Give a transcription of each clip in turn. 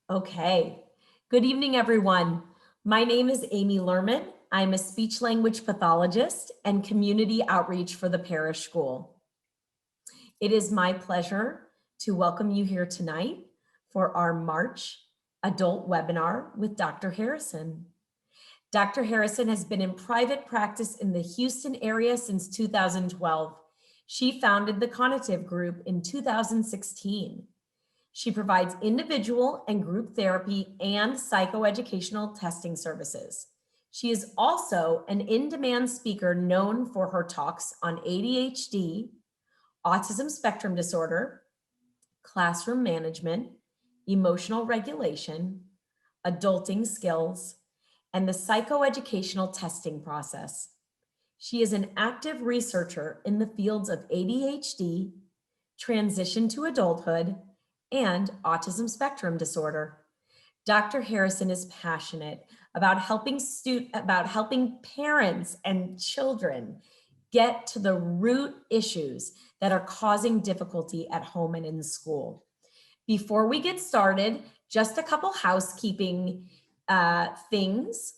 Okay. Good evening, everyone. My name is Amy Lerman. I'm a speech language pathologist and community outreach for the parish school. It is my pleasure to welcome you here tonight for our March adult webinar with Dr. Harrison. Dr. Harrison has been in private practice in the Houston area since 2012. She founded the Cognitive Group in 2016. She provides individual and group therapy and psychoeducational testing services. She is also an in-demand speaker known for her talks on ADHD, autism spectrum disorder, classroom management, emotional regulation, adulting skills, and the psychoeducational testing process. She is an active researcher in the fields of ADHD, transition to adulthood, and autism spectrum disorder. Dr. Harrison is passionate about helping parents and children get to the root issues that are causing difficulty at home and in school. Before we get started, just a couple housekeeping things.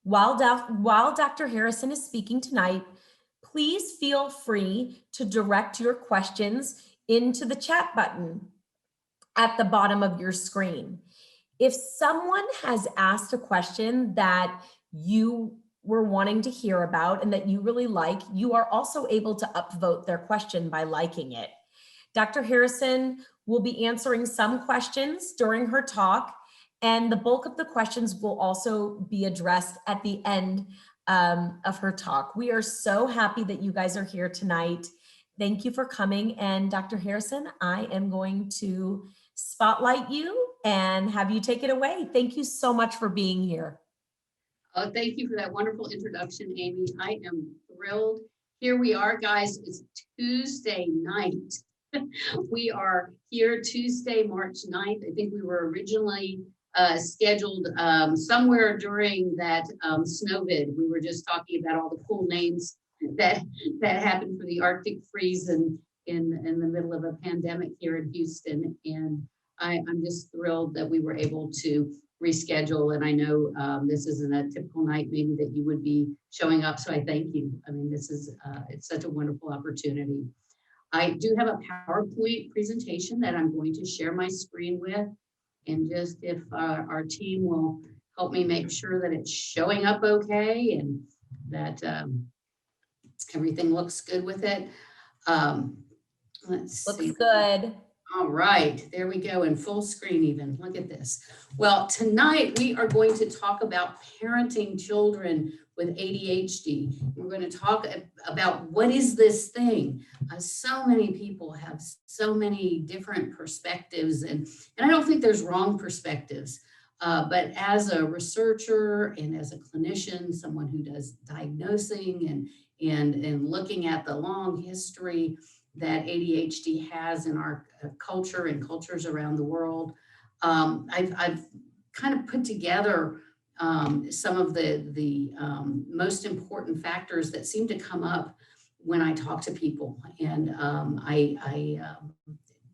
While Dr. Harrison is speaking tonight, please feel free to direct your questions into the chat button at the bottom of your screen. If someone has asked a question that you were wanting to hear about and that you really like, you are also able to upvote their question by liking it. Dr. Harrison will be answering some questions during her talk, and the bulk of the questions will also be addressed at the end of her talk. We are so happy that you guys are here tonight. Thank you for coming. And Dr. Harrison, I am going to spotlight you and have you take it away. Thank you so much for being here. Oh, thank you for that wonderful introduction, Amy. I am thrilled. Here we are, guys. It's Tuesday night. We are here Tuesday, March 9th. I think we were originally scheduled somewhere during that snowvid. We were just talking about all the cool names that happened for the Arctic freeze in the middle of a pandemic here in Houston. And I'm just thrilled that we were able to reschedule. And I know this isn't a typical night maybe that you would be showing up. So I thank you. I mean, this is, it's such a wonderful opportunity. I do have a PowerPoint presentation that I'm going to share my screen with. And just if our team will help me make sure that it's showing up okay and that everything looks good with it. Let's see. Looks good. All right, there we go, in full screen even. Look at this. Well, tonight we are going to talk about parenting children with ADHD. We're going to talk about what is this thing. So many people have so many different perspectives, and I don't think there's wrong perspectives. But as a researcher and as a clinician, someone who does diagnosing and looking at the long history that ADHD has in our culture and cultures around the world, I've kind of put together some of the most important factors that seem to come up when I talk to people. And I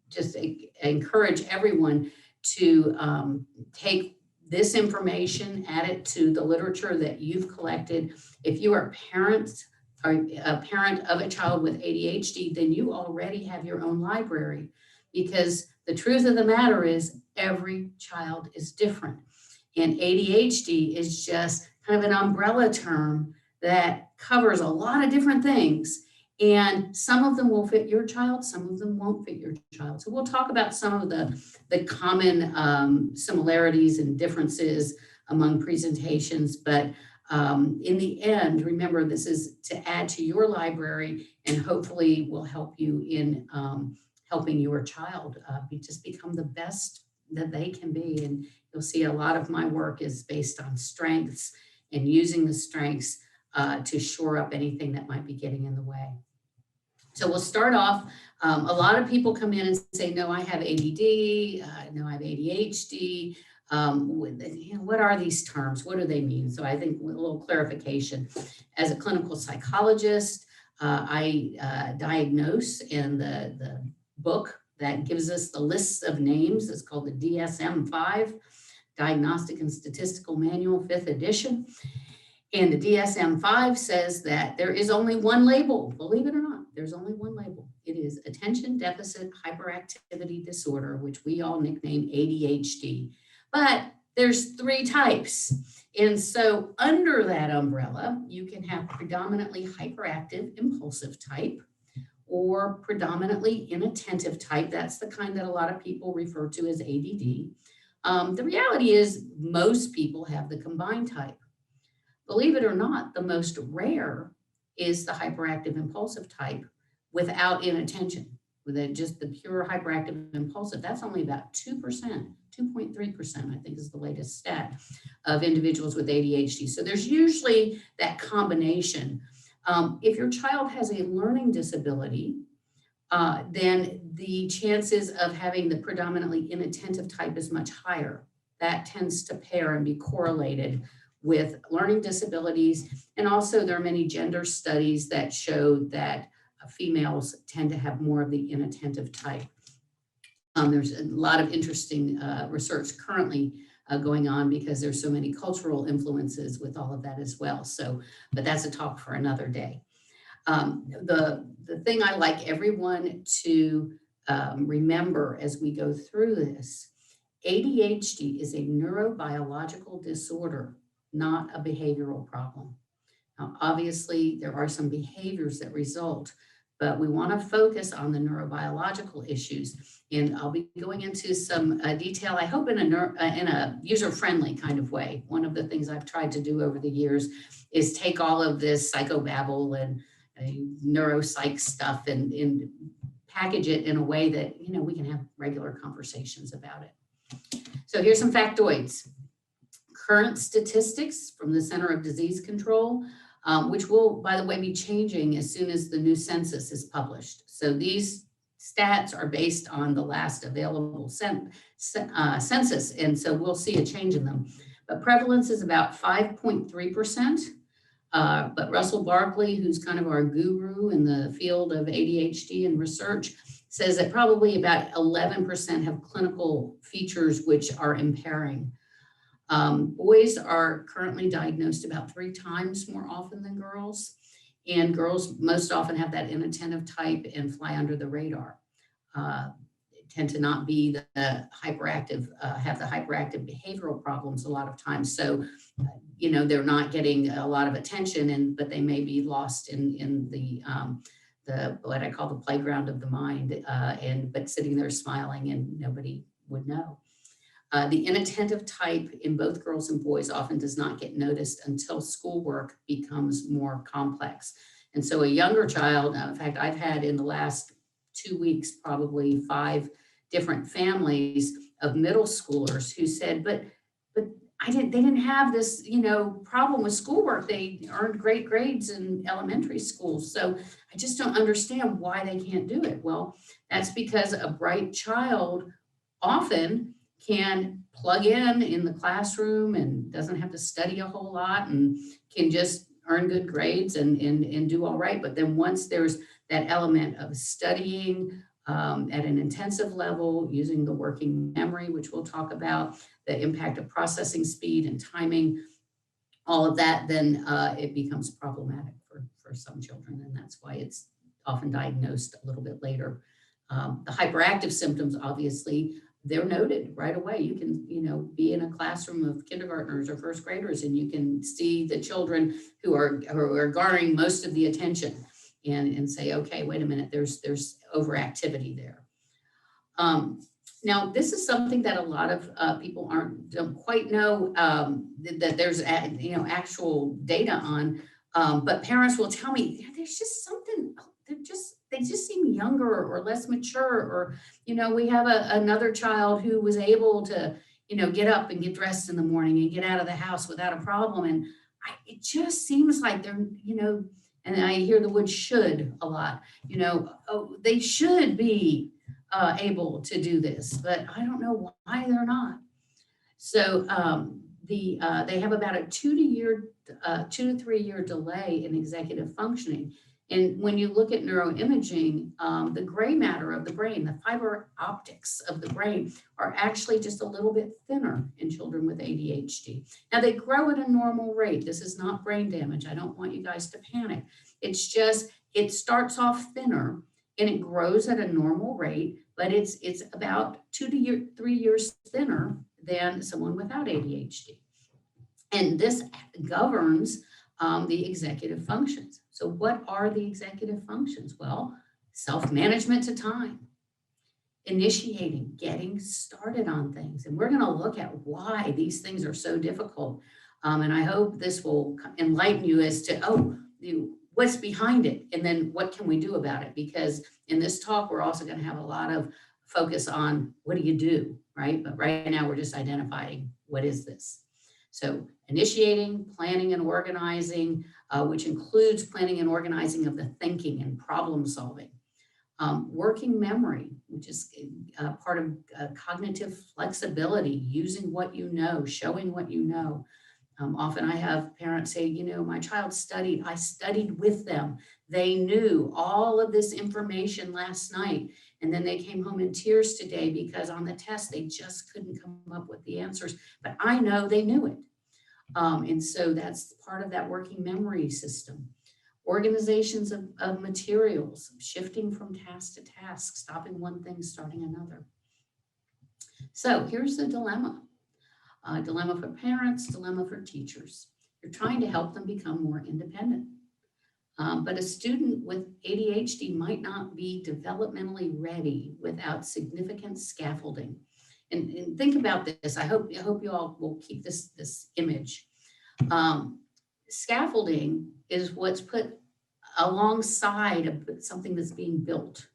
just encourage everyone to take this information, add it to the literature that you've collected. If you are parents, or a parent of a child with ADHD, then you already have your own library, because the truth of the matter is every child is different. And ADHD is just kind of an umbrella term that covers a lot of different things. And some of them will fit your child, some of them won't fit your child. So we'll talk about some of the common similarities and differences among presentations, but in the end, remember, this is to add to your library and hopefully will help you in helping your child just become the best that they can be. And you'll see a lot of my work is based on strengths and using the strengths to shore up anything that might be getting in the way. So we'll start off. A lot of people come in and say, no, I have ADD, no, I have ADHD. What are these terms? What do they mean? So I think a little clarification. As a clinical psychologist, I diagnose, and the book that gives us the lists of names. It's called the DSM-5, Diagnostic and Statistical Manual, 5th edition. And the DSM-5 says that there is only one label. Believe it or not, there's only one label. It is Attention Deficit Hyperactivity Disorder, which we all nickname ADHD. But there's 3 types. And so under that umbrella, you can have predominantly hyperactive impulsive type or predominantly inattentive type. That's the kind that a lot of people refer to as ADD. The reality is most people have the combined type. Believe it or not, the most rare is the hyperactive impulsive type without inattention. With just the pure hyperactive impulsive, that's only about 2%, 2.3%, I think is the latest stat of individuals with ADHD. So there's usually that combination. If your child has a learning disability, then the chances of having the predominantly inattentive type is much higher. That tends to pair and be correlated with learning disabilities. And also there are many gender studies that show that females tend to have more of the inattentive type. There's a lot of interesting research currently going on because there's so many cultural influences with all of that as well. So, but that's a talk for another day. The thing I like everyone to remember as we go through this, ADHD is a neurobiological disorder, not a behavioral problem. Now, obviously, there are some behaviors that result, but we want to focus on the neurobiological issues. And I'll be going into some detail, I hope in a user-friendly kind of way. One of the things I've tried to do over the years is take all of this psychobabble and neuropsych stuff and package it in a way that, you know, we can have regular conversations about it. So here's some factoids. Current statistics from the Center of Disease Control, which will, by the way, be changing as soon as the new census is published. So these stats are based on the last available census, and so we'll see a change in them. But prevalence is about 5.3%. But Russell Barkley, who's kind of our guru in the field of ADHD and research, says that probably about 11% have clinical features which are impairing. Boys are currently diagnosed about 3 times more often than girls, and girls most often have that inattentive type and fly under the radar. Tend to not be the hyperactive, have the hyperactive behavioral problems a lot of times. So, you know, they're not getting a lot of attention, but they may be lost in the what I call the playground of the mind, but sitting there smiling and nobody would know. The inattentive type in both girls and boys often does not get noticed until schoolwork becomes more complex. And so a younger child, in fact, I've had in the last 2 weeks, probably 5 different families of middle schoolers who said, but they didn't have this, you know, problem with schoolwork. They earned great grades in elementary school. So I just don't understand why they can't do it. Well, that's because a bright child often can plug in the classroom and doesn't have to study a whole lot and can just earn good grades and do all right. But then once there's that element of studying at an intensive level, using the working memory, which we'll talk about, the impact of processing speed and timing, all of that, then it becomes problematic for some children. And that's why it's often diagnosed a little bit later. The hyperactive symptoms, obviously, they're noted right away. You can, you know, be in a classroom of kindergartners or first graders, and you can see the children who are garnering most of the attention and say, okay, wait a minute, there's overactivity there. Now, this is something that a lot of people don't quite know that there's actual data on, but parents will tell me there's just something. They just seem younger or less mature, or, you know, we have another child who was able to, you know, get up and get dressed in the morning and get out of the house without a problem. And it just seems like they're, you know, and I hear the word should a lot, you know, oh, they should be able to do this, but I don't know why they're not. So they have about a 2 to 3 year delay in executive functioning. And when you look at neuroimaging, the gray matter of the brain, the fiber optics of the brain are actually just a little bit thinner in children with ADHD. Now they grow at a normal rate. This is not brain damage. I don't want you guys to panic. It's just, it starts off thinner and it grows at a normal rate, but it's about 2 to 3 years thinner than someone without ADHD. And this governs the executive functions. So what are the executive functions? Well, self-management to time, initiating, getting started on things. And we're going to look at why these things are so difficult. And I hope this will enlighten you as to, what's behind it, and then what can we do about it? Because in this talk, we're also going to have a lot of focus on what do you do, right? But right now we're just identifying what is this. So initiating, planning and organizing, which includes planning and organizing of the thinking and problem solving. Working memory, which is part of cognitive flexibility, using what you know, showing what you know. Often I have parents say, my child studied, I studied with them. They knew all of this information last night, and then they came home in tears today because on the test, they just couldn't come up with the answers, but I know they knew it. And so that's part of that working memory system. Organizations of materials, shifting from task to task, stopping one thing, starting another. So here's the dilemma. Dilemma for parents, dilemma for teachers. You're trying to help them become more independent. But a student with ADHD might not be developmentally ready without significant scaffolding. And think about this. I hope you all will keep this image. Scaffolding is what's put alongside of something that's being built,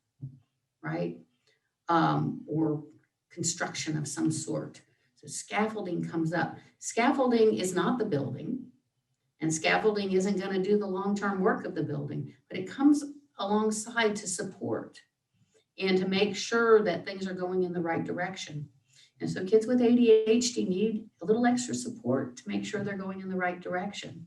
right? Or construction of some sort. So scaffolding comes up. Scaffolding is not the building, and scaffolding isn't going to do the long-term work of the building, but it comes alongside to support and to make sure that things are going in the right direction. And so kids with ADHD need a little extra support to make sure they're going in the right direction.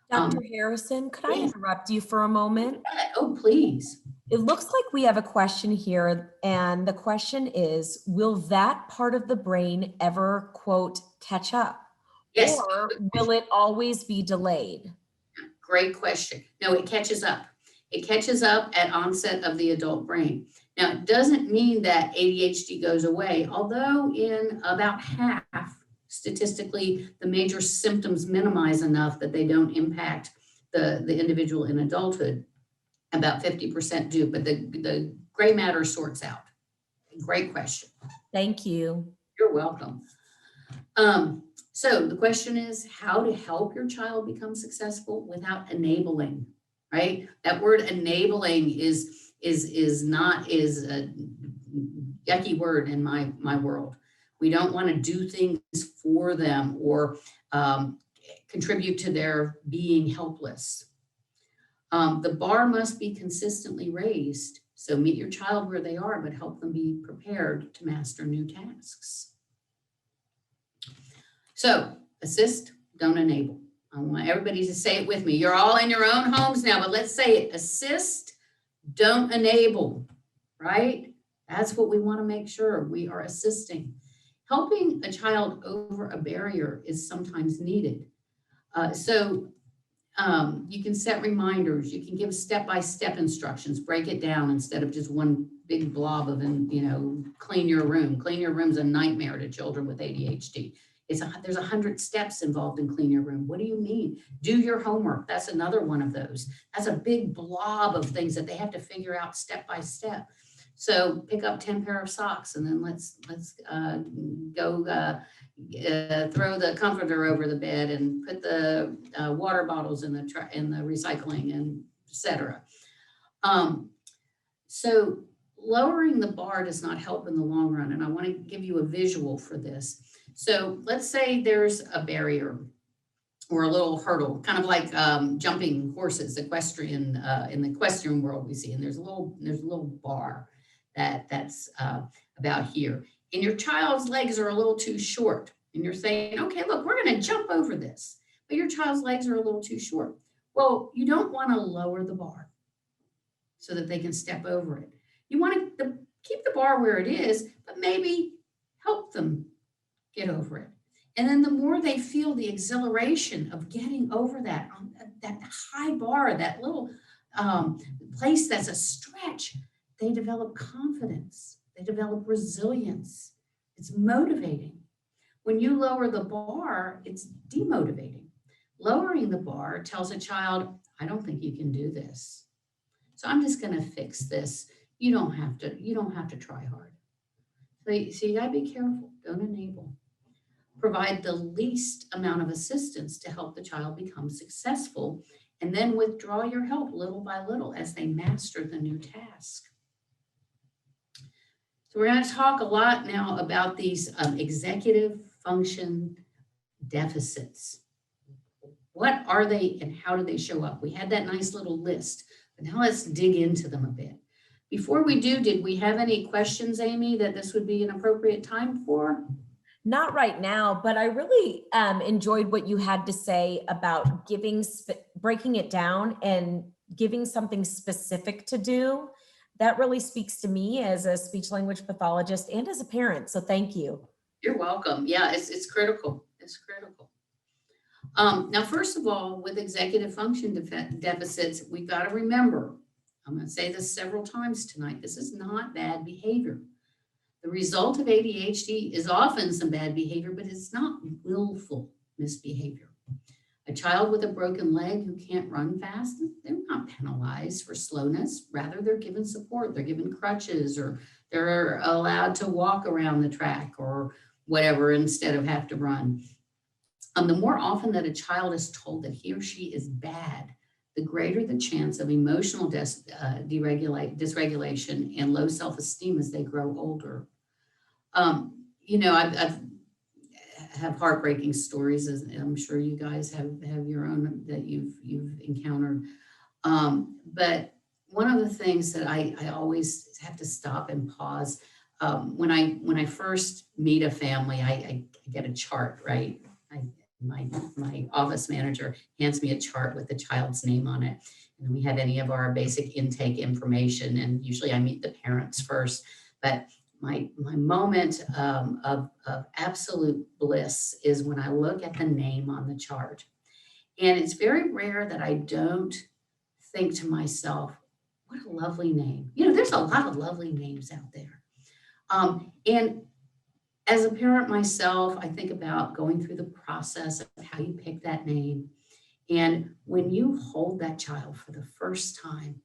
Dr. Harrison, could I interrupt you for a moment? Oh, please. It looks like we have a question here, and the question is, will that part of the brain ever, quote, catch up? Yes. Or will it always be delayed? Great question. No, it catches up. It catches up at onset of the adult brain. Now, it doesn't mean that ADHD goes away, although in about half, statistically, the major symptoms minimize enough that they don't impact the individual in adulthood. About 50% do, but the gray matter sorts out. Great question. Thank you. You're welcome. So the question is how to help your child become successful without enabling, right? That word enabling is a yucky word in my world. We don't want to do things for them or contribute to their being helpless. The bar must be consistently raised. So meet your child where they are, but help them be prepared to master new tasks. So assist, don't enable. I want everybody to say it with me. You're all in your own homes now, but let's say it. Assist, don't enable, right? That's what we want to make sure we are assisting. Helping a child over a barrier is sometimes needed. You can set reminders. You can give step-by-step instructions, break it down instead of just one big blob of, clean your room. Clean your room's a nightmare to children with ADHD. There's 100 steps involved in clean your room. What do you mean? Do your homework. That's another one of those. That's a big blob of things that they have to figure out step by step. So pick up 10 pair of socks and then let's go throw the comforter over the bed and put the water bottles in the recycling, and etc. So lowering the bar does not help in the long run, and I want to give you a visual for this. So let's say there's a barrier or a little hurdle, kind of like jumping horses, equestrian in the equestrian world we see, and there's a little bar that's about here, and your child's legs are a little too short, and you're saying, okay, look, we're going to jump over this, but your child's legs are a little too short. Well, you don't want to lower the bar. so that they can step over it. You want to keep the bar where it is, but maybe help them get over it. And then the more they feel the exhilaration of getting over that high bar, that little place that's a stretch, they develop confidence. They develop resilience. It's motivating. When you lower the bar, it's demotivating. Lowering the bar tells a child, I don't think you can do this. So I'm just going to fix this. You don't have to try hard. So you gotta be careful, don't enable. Provide the least amount of assistance to help the child become successful, and then withdraw your help little by little as they master the new task. So we're going to talk a lot now about these executive function deficits. What are they and how do they show up? We had that nice little list, but now let's dig into them a bit. Before we do, did we have any questions, Amy, that this would be an appropriate time for? Not right now, but I really enjoyed what you had to say about breaking it down and giving something specific to do. That really speaks to me as a speech language pathologist and as a parent. So thank you. You're welcome. Yeah, it's critical. It's critical. Now, first of all, with executive function deficits, we've got to remember, I'm going to say this several times tonight, this is not bad behavior. The result of ADHD is often some bad behavior, but it's not willful misbehavior. A child with a broken leg who can't run fast, they're not penalized for slowness. Rather, they're given support. They're given crutches, or they're allowed to walk around the track or whatever instead of have to run. The more often that a child is told that he or she is bad, the greater the chance of emotional dysregulation and low self-esteem as they grow older. You know, I've have heartbreaking stories, as I'm sure you guys have your own that you've encountered. But one of the things that I always have to stop and pause when I first meet a family, I get a chart, right? My office manager hands me a chart with the child's name on it. And we have any of our basic intake information. And usually I meet the parents first. But my moment of absolute bliss is when I look at the name on the chart. And it's very rare that I don't think to myself, what a lovely name. You know, there's a lot of lovely names out there. And as a parent myself, I think about going through the process of how you pick that name. And when you hold that child for the first time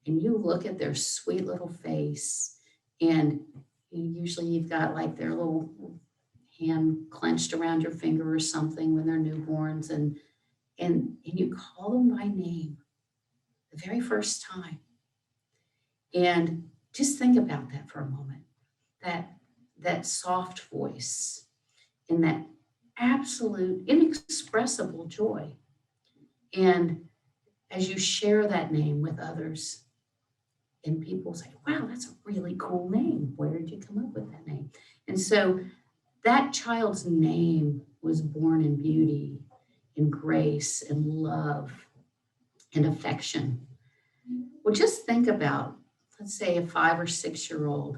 and you look at their sweet little face, and usually you've got like their little hand clenched around your finger or something when they're newborns, and you call them by name the very first time. And just think about that for a moment, that soft voice and that absolute inexpressible joy. And as you share that name with others, and people say, wow, that's a really cool name. Where did you come up with that name? And so that child's name was born in beauty, in grace, and love, and affection. Well, just think about, let's say, a 5 or 6 year old,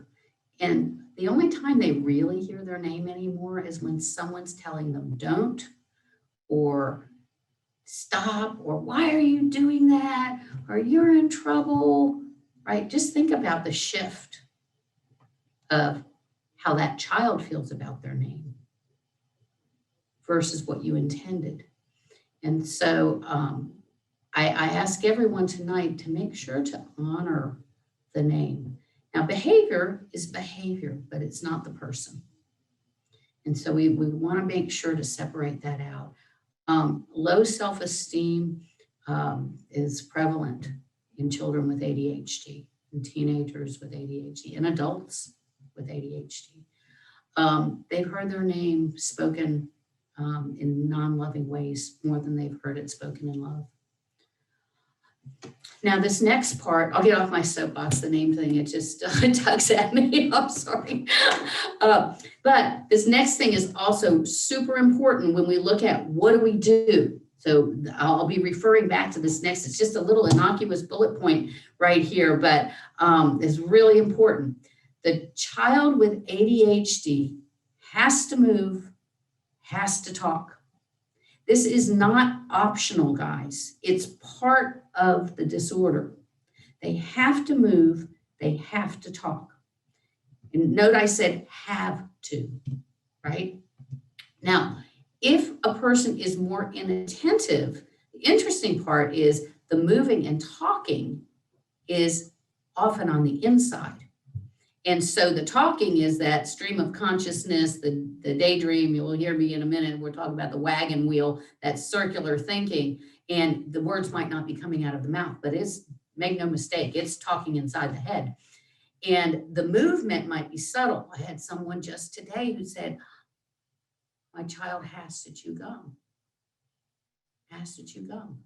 and the only time they really hear their name anymore is when someone's telling them don't, or stop, or why are you doing that, or you're in trouble, right? Just think about the shift of how that child feels about their name versus what you intended. And so I ask everyone tonight to make sure to honor the name. Now, behavior is behavior, but it's not the person. And so we want to make sure to separate that out. Low self-esteem is prevalent in children with ADHD, and teenagers with ADHD, and adults with ADHD. They've heard their name spoken in non-loving ways more than they've heard it spoken in love. Now, this next part, I'll get off my soapbox, the name thing, it just tugs at me, I'm sorry. But this next thing is also super important when we look at what do we do So I'll be referring back to this next. It's just a little innocuous bullet point right here, but it's really important. The child with ADHD has to move, has to talk. This is not optional, guys. It's part of the disorder. They have to move, they have to talk. And note I said have to, right? Now, if a person is more inattentive, the interesting part is the moving and talking is often on the inside. And so the talking is that stream of consciousness, the daydream. You'll hear me in a minute. We'll talk about the wagon wheel, that circular thinking. And the words might not be coming out of the mouth, but make no mistake, it's talking inside the head. And the movement might be subtle. I had someone just today who said, my child has to chew gum. Has to chew gum.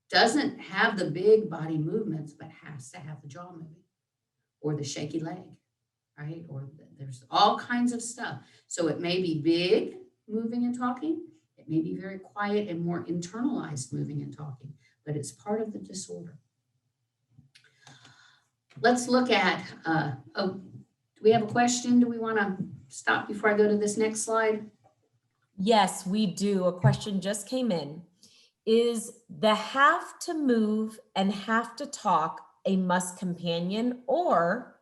Doesn't have the big body movements, but has to have the jaw moving or the shaky leg, right? Or there's all kinds of stuff. So it may be big moving and talking. It may be very quiet and more internalized moving and talking, but it's part of the disorder. Let's look at, do we have a question? Do we want to stop before I go to this next slide? Yes, we do. A question just came in. Is the have to move and have to talk a must companion, or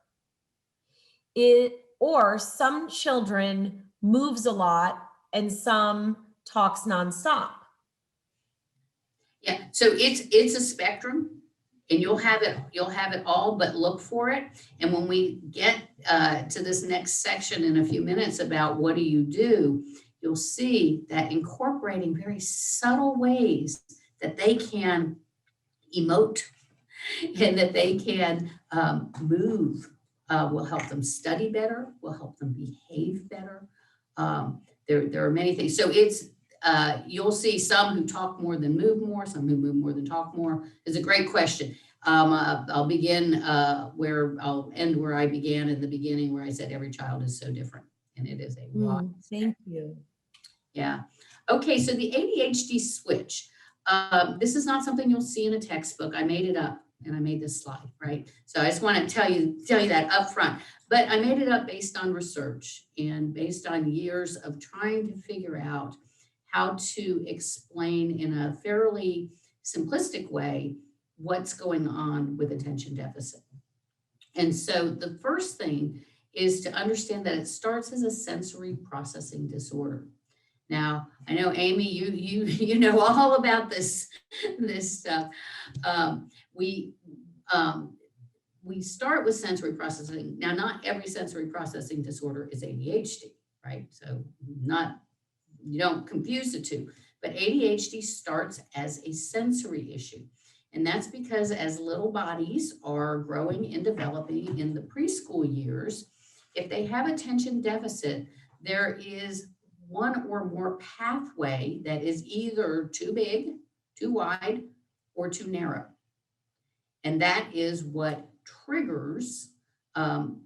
some children moves a lot and some talks nonstop? Yeah, so it's a spectrum, and you'll have it all, but look for it. And when we get to this next section in a few minutes about what do you do, you'll see that incorporating very subtle ways that they can emote and that they can move will help them study better, will help them behave better. There are many things. So it's you'll see some who talk more than move more, some who move more than talk more. It's a great question. I'll begin I'll end where I began in the beginning, where I said every child is so different, and it is a lot. Thank you. Yeah. Okay, so the ADHD switch. This is not something you'll see in a textbook. I made it up, and I made this slide, right? So I just want to tell you that up front. But I made it up based on research and based on years of trying to figure out how to explain in a fairly simplistic way what's going on with attention deficit. And so the first thing is to understand that it starts as a sensory processing disorder. Now, I know, Amy, you know all about this stuff. We start with sensory processing. Now, not every sensory processing disorder is ADHD, right? So you don't confuse the two, but ADHD starts as a sensory issue. And that's because as little bodies are growing and developing in the preschool years, if they have attention deficit, there is one or more pathway that is either too big, too wide, or too narrow. And that is what triggers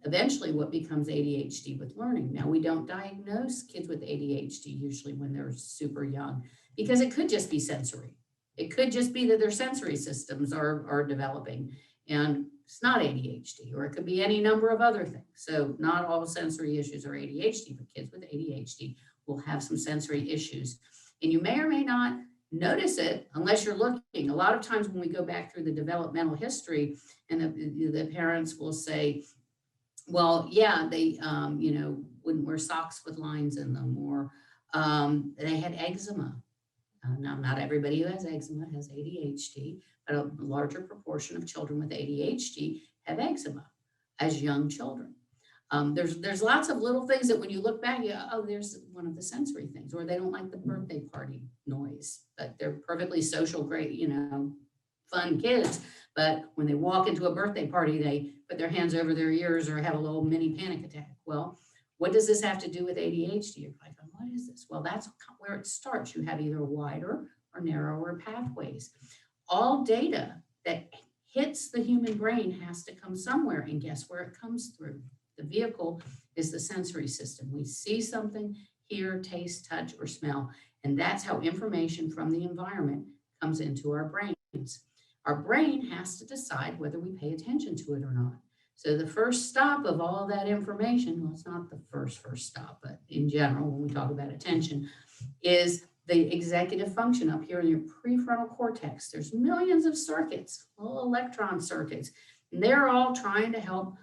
eventually what becomes ADHD with learning. Now, we don't diagnose kids with ADHD usually when they're super young, because it could just be sensory. It could just be that their sensory systems are developing and it's not ADHD, or it could be any number of other things. So not all sensory issues are ADHD, but kids with ADHD will have some sensory issues. And you may or may not notice it unless you're looking. A lot of times when we go back through the developmental history, and the parents will say, well, yeah, they wouldn't wear socks with lines in them, or they had eczema. Now, not everybody who has eczema has ADHD, but a larger proportion of children with ADHD have eczema as young children. There's lots of little things that when you look back, there's one of the sensory things, or they don't like the birthday party noise, but they're perfectly social, great, fun kids. But when they walk into a birthday party, they put their hands over their ears or have a little mini panic attack. Well, what does this have to do with ADHD? You're like, what is this? Well, that's where it starts. You have either wider or narrower pathways. All data that hits the human brain has to come somewhere, and guess where it comes through? The vehicle is the sensory system. We see something, hear, taste, touch, or smell. And that's how information from the environment comes into our brains. Our brain has to decide whether we pay attention to it or not. So the first stop of all that information, well, it's not the first stop, but in general, when we talk about attention, is the executive function up here in your prefrontal cortex. There's millions of circuits, little electron circuits, and they're all trying to help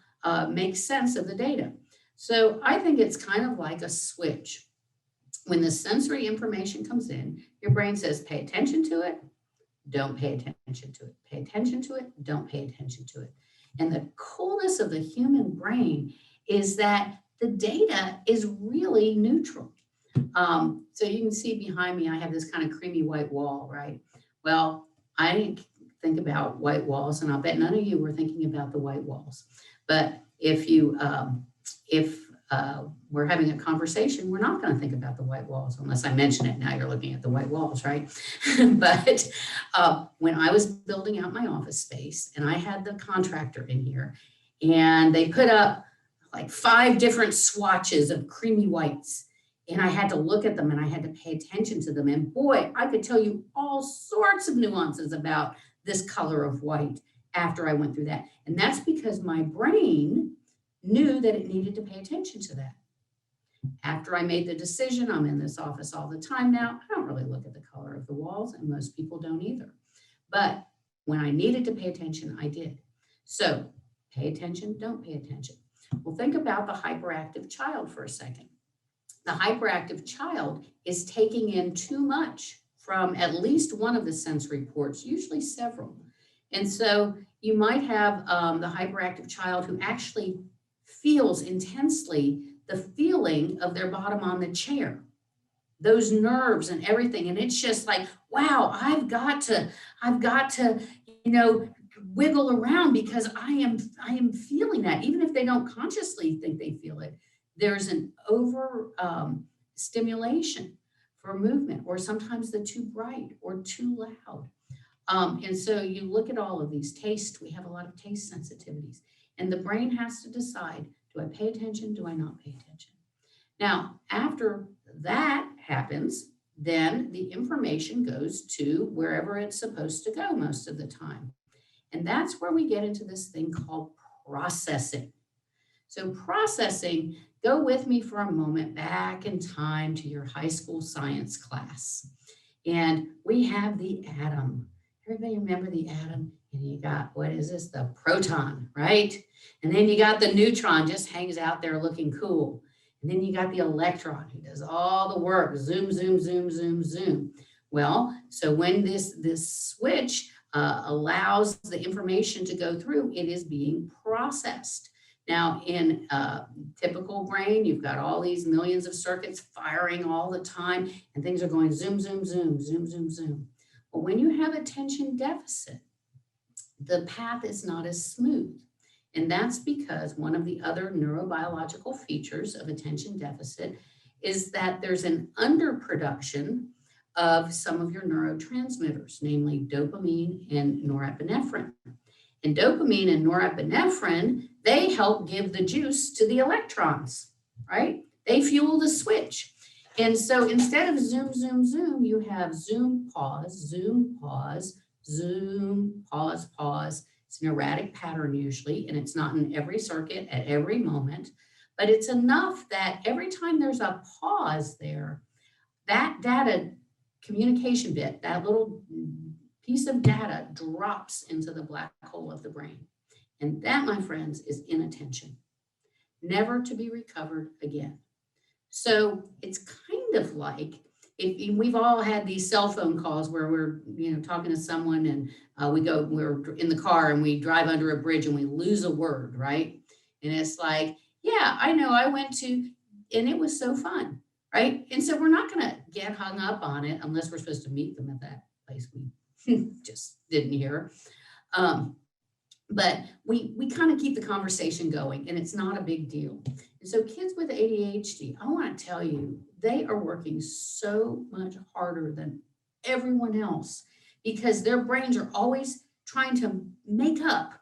make sense of the data. So I think it's kind of like a switch. When the sensory information comes in, your brain says, pay attention to it, don't pay attention to it, pay attention to it, don't pay attention to it. And the coolness of the human brain is that the data is really neutral. So you can see behind me, I have this kind of creamy white wall, right? Well, I didn't think about white walls, and I'll bet none of you were thinking about the white walls. But if we're having a conversation, we're not going to think about the white walls unless I mention it. Now you're looking at the white walls, right? But when I was building out my office space and I had the contractor in here and they put up like 5 different swatches of creamy whites, and I had to look at them and I had to pay attention to them. And boy, I could tell you all sorts of nuances about this color of white after I went through that. And that's because my brain knew that it needed to pay attention to that. After I made the decision, I'm in this office all the time now, I don't really look at the color of the walls, and most people don't either. But when I needed to pay attention, I did. So pay attention, don't pay attention. Well, think about the hyperactive child for a second. The hyperactive child is taking in too much from at least one of the sensory ports, usually several. And so you might have the hyperactive child who actually feels intensely the feeling of their bottom on the chair, those nerves and everything. And it's just like, wow, I've got to, wiggle around because I am feeling that. Even if they don't consciously think they feel it, there's an over stimulation for movement, or sometimes they're too bright or too loud. And so you look at all of these tastes, we have a lot of taste sensitivities, and the brain has to decide, do I pay attention? Do I not pay attention? Now, after that happens, then the information goes to wherever it's supposed to go most of the time. And that's where we get into this thing called processing. So processing, go with me for a moment back in time to your high school science class. And we have the atom. Everybody remember the atom? And you got, what is this? The proton, right? And then you got the neutron, just hangs out there looking cool. And then you got the electron who does all the work, zoom, zoom, zoom, zoom, zoom. Well, so when this switch allows the information to go through, it is being processed. Now, in a typical brain, you've got all these millions of circuits firing all the time, and things are going zoom, zoom, zoom, zoom, zoom, zoom. But when you have attention deficit, the path is not as smooth. And that's because one of the other neurobiological features of attention deficit is that there's an underproduction of some of your neurotransmitters, namely dopamine and norepinephrine. And dopamine and norepinephrine, they help give the juice to the electrons, right? They fuel the switch. And so instead of zoom, zoom, zoom, you have zoom, pause, zoom, pause, zoom, pause, pause. It's an erratic pattern usually, and it's not in every circuit at every moment, but it's enough that every time there's a pause there, that data communication bit, that little piece of data drops into the black hole of the brain. And that, my friends, is inattention, never to be recovered again. So it's kind of like, if we've all had these cell phone calls where we're, talking to someone and we're in the car and we drive under a bridge and we lose a word, right? And it's like, yeah, I know, I went to, and it was so fun, right? And so we're not going to get hung up on it unless we're supposed to meet them at that place we just didn't hear. But we kind of keep the conversation going, and it's not a big deal. And so kids with ADHD, I want to tell you, they are working so much harder than everyone else because their brains are always trying to make up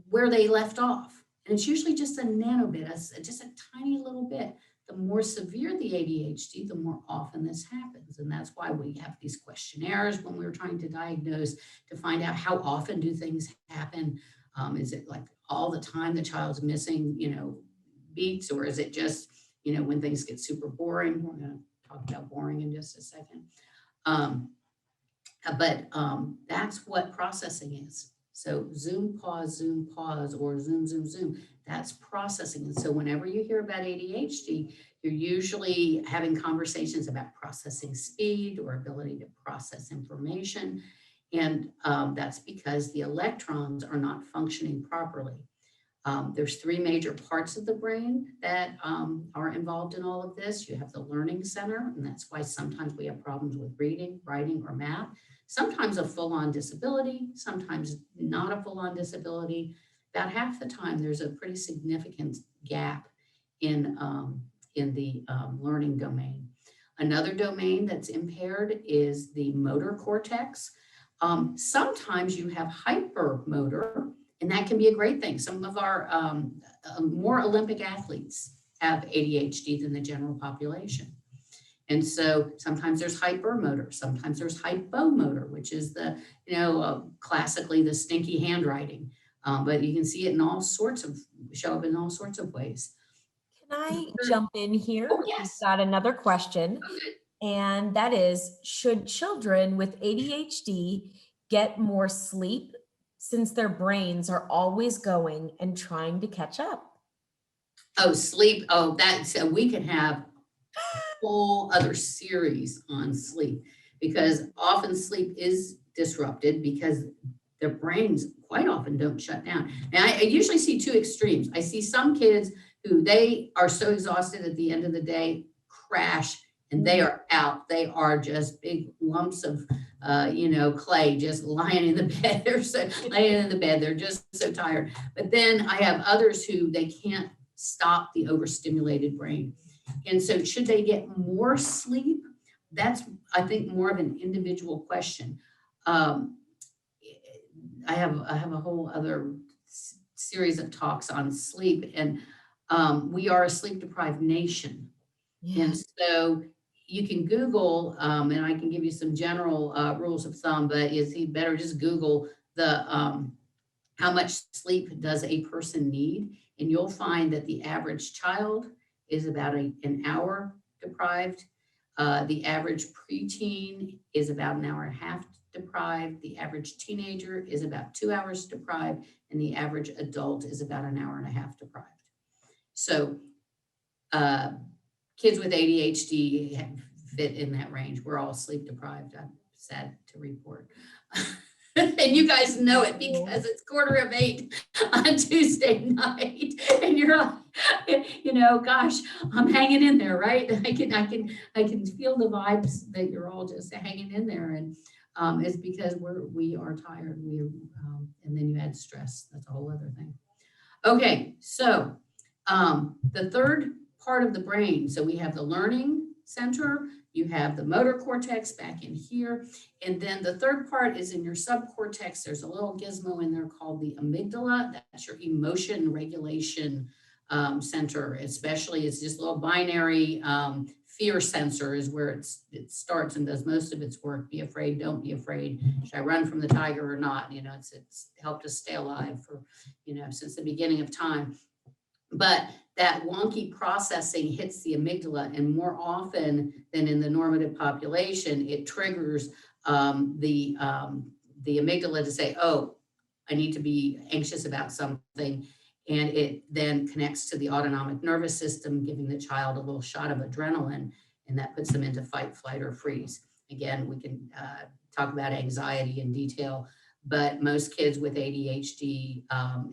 where they left off. And it's usually just a nanobit, just a tiny little bit. The more severe the ADHD, the more often this happens. And that's why we have these questionnaires when we're trying to diagnose, to find out how often do things happen. Is it like all the time the child's missing, beats, or is it just, when things get super boring? We're going to talk about boring in just a second. But that's what processing is. So zoom, pause, or zoom, zoom, zoom. That's processing. And so whenever you hear about ADHD, you're usually having conversations about processing speed or ability to process information. And that's because the electrons are not functioning properly. There's three major parts of the brain that are involved in all of this. You have the learning center, and that's why sometimes we have problems with reading, writing, or math. Sometimes a full-on disability, sometimes not a full-on disability. About half the time, there's a pretty significant gap in the learning domain. Another domain that's impaired is the motor cortex. Sometimes you have hypermotor, and that can be a great thing. Some of our more Olympic athletes have ADHD than the general population. And so sometimes there's hypermotor, sometimes there's hypomotor, which is the, classically the stinky handwriting. But you can see it in show up in all sorts of ways. Can I jump in here? Oh, yes. We've got another question. Okay. And that is, should children with ADHD get more sleep since their brains are always going and trying to catch up? Oh, sleep. Oh, so we can have a whole other series on sleep, because often sleep is disrupted because their brains quite often don't shut down. And I usually see two extremes. I see some kids who they are so exhausted at the end of the day, crash, and they are out. They are just big lumps of, clay just lying in the bed. They're so laying in the bed. They're just so tired. But then I have others who they can't stop the overstimulated brain. And so should they get more sleep? That's, I think, more of an individual question. I have a whole other series of talks on sleep, and we are a sleep-deprived nation. Yeah. And so you can Google, and I can give you some general rules of thumb, but you better just Google the how much sleep does a person need, and you'll find that the average child is about an hour deprived. The average preteen is about an hour and a half deprived. The average teenager is about 2 hours deprived, and the average adult is about an hour and a half deprived. So kids with ADHD fit in that range. We're all sleep deprived, I'm sad to report. And you guys know it because it's 7:45 on Tuesday night, and you're like, gosh, I'm hanging in there, right? I can feel the vibes that you're all just hanging in there, and it's because we are tired. And then you add stress. That's a whole other thing. Okay, so the third part of the brain. So we have the learning center. You have the motor cortex back in here. And then the third part is in your subcortex. There's a little gizmo in there called the amygdala. That's your emotion regulation center. Especially, it's just a little binary fear sensor is where it starts and does most of its work. Be afraid, don't be afraid. Should I run from the tiger or not? It's helped us stay alive for, since the beginning of time. But that wonky processing hits the amygdala, and more often than in the normative population, it triggers the amygdala to say, oh, I need to be anxious about something. And it then connects to the autonomic nervous system, giving the child a little shot of adrenaline, and that puts them into fight, flight, or freeze. Again, we can talk about anxiety in detail, but most kids with ADHD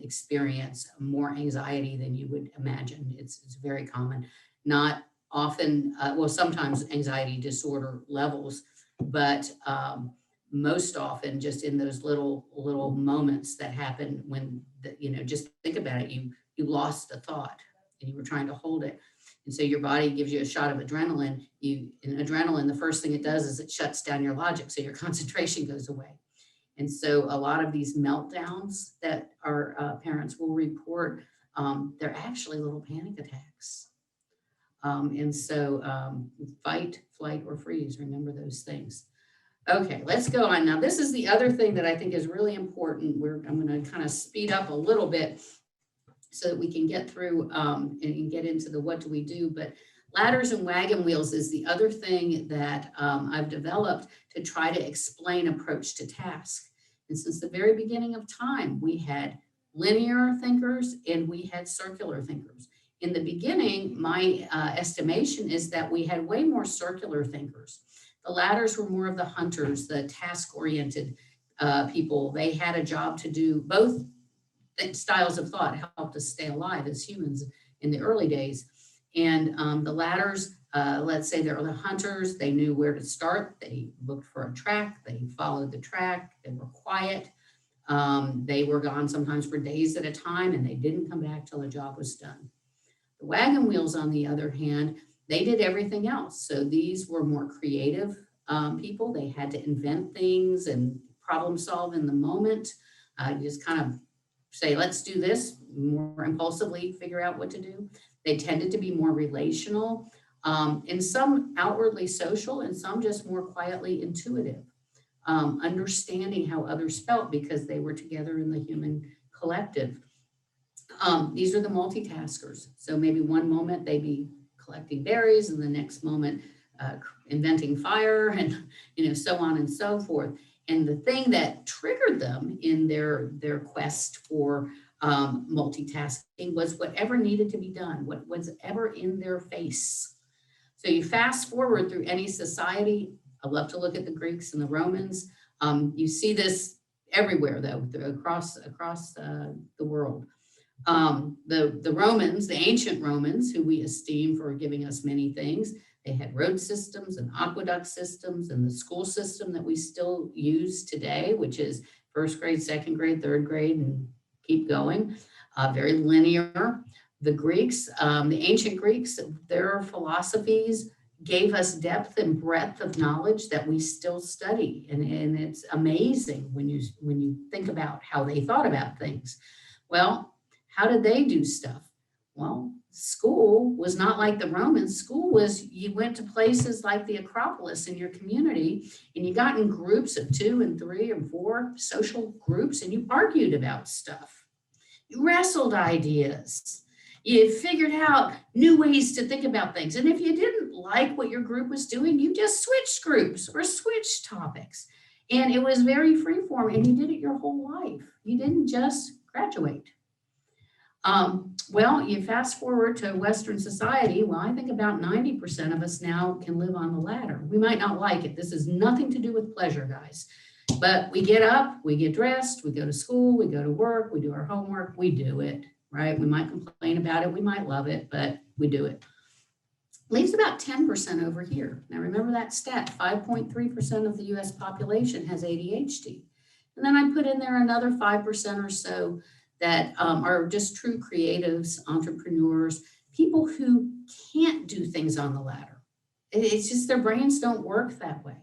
experience more anxiety than you would imagine. It's very common. Not often, sometimes anxiety disorder levels, but most often just in those little moments that happen when, just think about it, you lost a thought and you were trying to hold it. And so your body gives you a shot of adrenaline. Adrenaline, the first thing it does is it shuts down your logic, so your concentration goes away. And so a lot of these meltdowns that our parents will report, they're actually little panic attacks. And so fight, flight, or freeze, remember those things. Okay, let's go on. Now, this is the other thing that I think is really important. I'm going to kind of speed up a little bit so that we can get through and get into the what do we do. But ladders and wagon wheels is the other thing that I've developed to try to explain approach to task. And since the very beginning of time, we had linear thinkers and we had circular thinkers. In the beginning, my estimation is that we had way more circular thinkers. The ladders were more of the hunters, the task-oriented people. They had a job to do. Both styles of thought helped us stay alive as humans in the early days. And the ladders, let's say they're the hunters, they knew where to start. They looked for a track, they followed the track, they were quiet. They were gone sometimes for days at a time, and they didn't come back till the job was done. The wagon wheels, on the other hand, they did everything else. So these were more creative people. They had to invent things and problem solve in the moment. Just kind of say, let's do this, more impulsively figure out what to do. They tended to be more relational, and some outwardly social, and some just more quietly intuitive, understanding how others felt because they were together in the human collective. These are the multitaskers. So maybe one moment they'd be collecting berries, and the next moment inventing fire, and so on and so forth. And the thing that triggered them in their quest for multitasking was whatever needed to be done, what was ever in their face. So you fast forward through any society. I love to look at the Greeks and the Romans. You see this everywhere, though, across the world. The Romans, the ancient Romans, who we esteem for giving us many things, they had road systems and aqueduct systems, and the school system that we still use today, which is first grade, second grade, third grade, and keep going, very linear. The Greeks, the ancient Greeks, their philosophies gave us depth and breadth of knowledge that we still study. And it's amazing when you think about how they thought about things. Well, how did they do stuff? Well, school was not like the Romans. School was, you went to places like the Acropolis in your community, and you got in groups of 2 and 3 and 4 social groups, and you argued about stuff. You wrestled ideas. You figured out new ways to think about things. And if you didn't like what your group was doing, you just switched groups or switched topics. And it was very freeform, and you did it your whole life. You didn't just graduate. Well, you fast forward to Western society. Well, I think about 90% of us now can live on the ladder. We might not like it. This has nothing to do with pleasure, guys. But we get up, we get dressed, we go to school, we go to work, we do our homework, we do it, right? We might complain about it, we might love it, but we do it. Leaves about 10% over here. Now remember that stat, 5.3% of the US population has ADHD. And then I put in there another 5% or so that are just true creatives, entrepreneurs, people who can't do things on the ladder. It's just their brains don't work that way.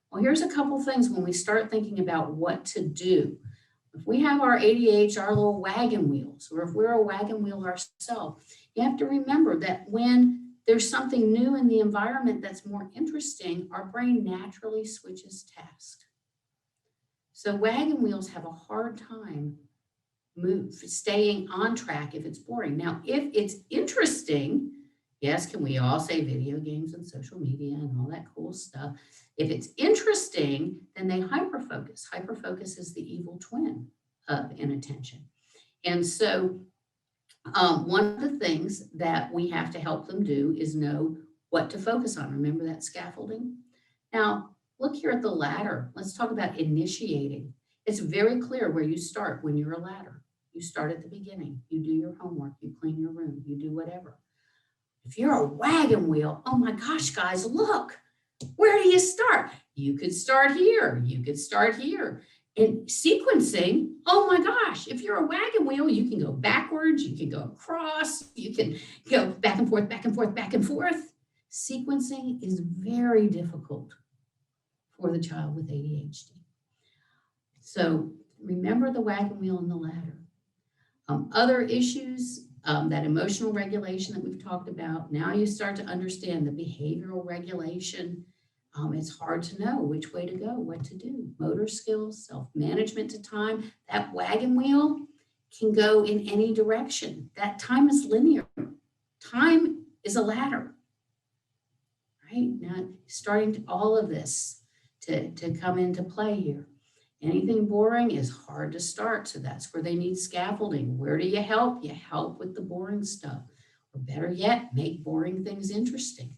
Well, here's a couple things when we start thinking about what to do. If we have our ADH, our little wagon wheels, or if we're a wagon wheel ourselves, you have to remember that when there's something new in the environment that's more interesting, our brain naturally switches tasks. So wagon wheels have a hard time staying on track if it's boring. Now, if it's interesting, yes, can we all say video games and social media and all that cool stuff? If it's interesting, then they hyperfocus. Hyperfocus is the evil twin of inattention. And so one of the things that we have to help them do is know what to focus on. Remember that scaffolding? Now, look here at the ladder. Let's talk about initiating. It's very clear where you start when you're a ladder. You start at the beginning. You do your homework. You clean your room. You do whatever. If you're a wagon wheel, oh my gosh, guys, look. Where do you start? You could start here. You could start here. And sequencing, oh my gosh, if you're a wagon wheel, you can go backwards. You can go across. You can go back and forth, back and forth, back and forth. Sequencing is very difficult for the child with ADHD. So remember the wagon wheel and the ladder. Other issues that emotional regulation that we've talked about. Now you start to understand the behavioral regulation. It's hard to know which way to go, what to do. Motor skills, self-management to time. That wagon wheel can go in any direction. That time is linear. Time is a ladder, right? Now starting to, all of this to come into play here. Anything boring is hard to start, so that's where they need scaffolding. Where do you help? You help with the boring stuff. Or better yet, make boring things interesting.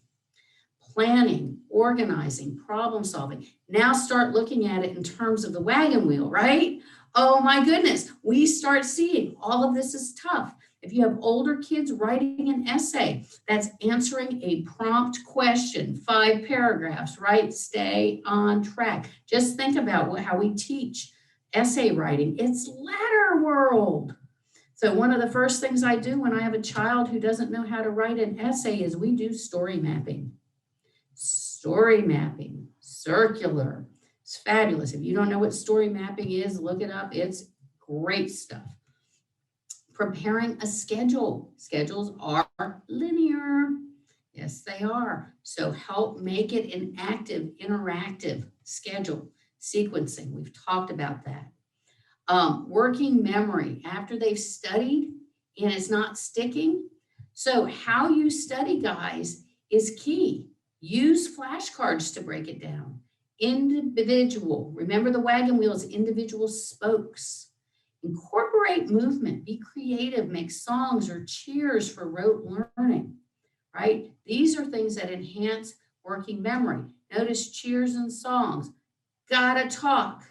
Planning, organizing, problem solving. Now start looking at it in terms of the wagon wheel, right? Oh my goodness, we start seeing all of this is tough. If you have older kids writing an essay, that's answering a prompt question, 5 paragraphs, right? Stay on track. Just think about how we teach essay writing. It's letter world. So one of the first things I do when I have a child who doesn't know how to write an essay is we do story mapping. Story mapping, circular. It's fabulous. If you don't know what story mapping is, look it up. It's great stuff. Preparing a schedule. Schedules are linear. Yes, they are. So help make it an active, interactive schedule. Sequencing, we've talked about that. Working memory after they've studied and it's not sticking. So how you study, guys, is key. Use flashcards to break it down. Individual, remember the wagon wheel is individual spokes. Incorporate movement, be creative, make songs or cheers for rote learning, right? These are things that enhance working memory. Notice cheers and songs. Gotta talk,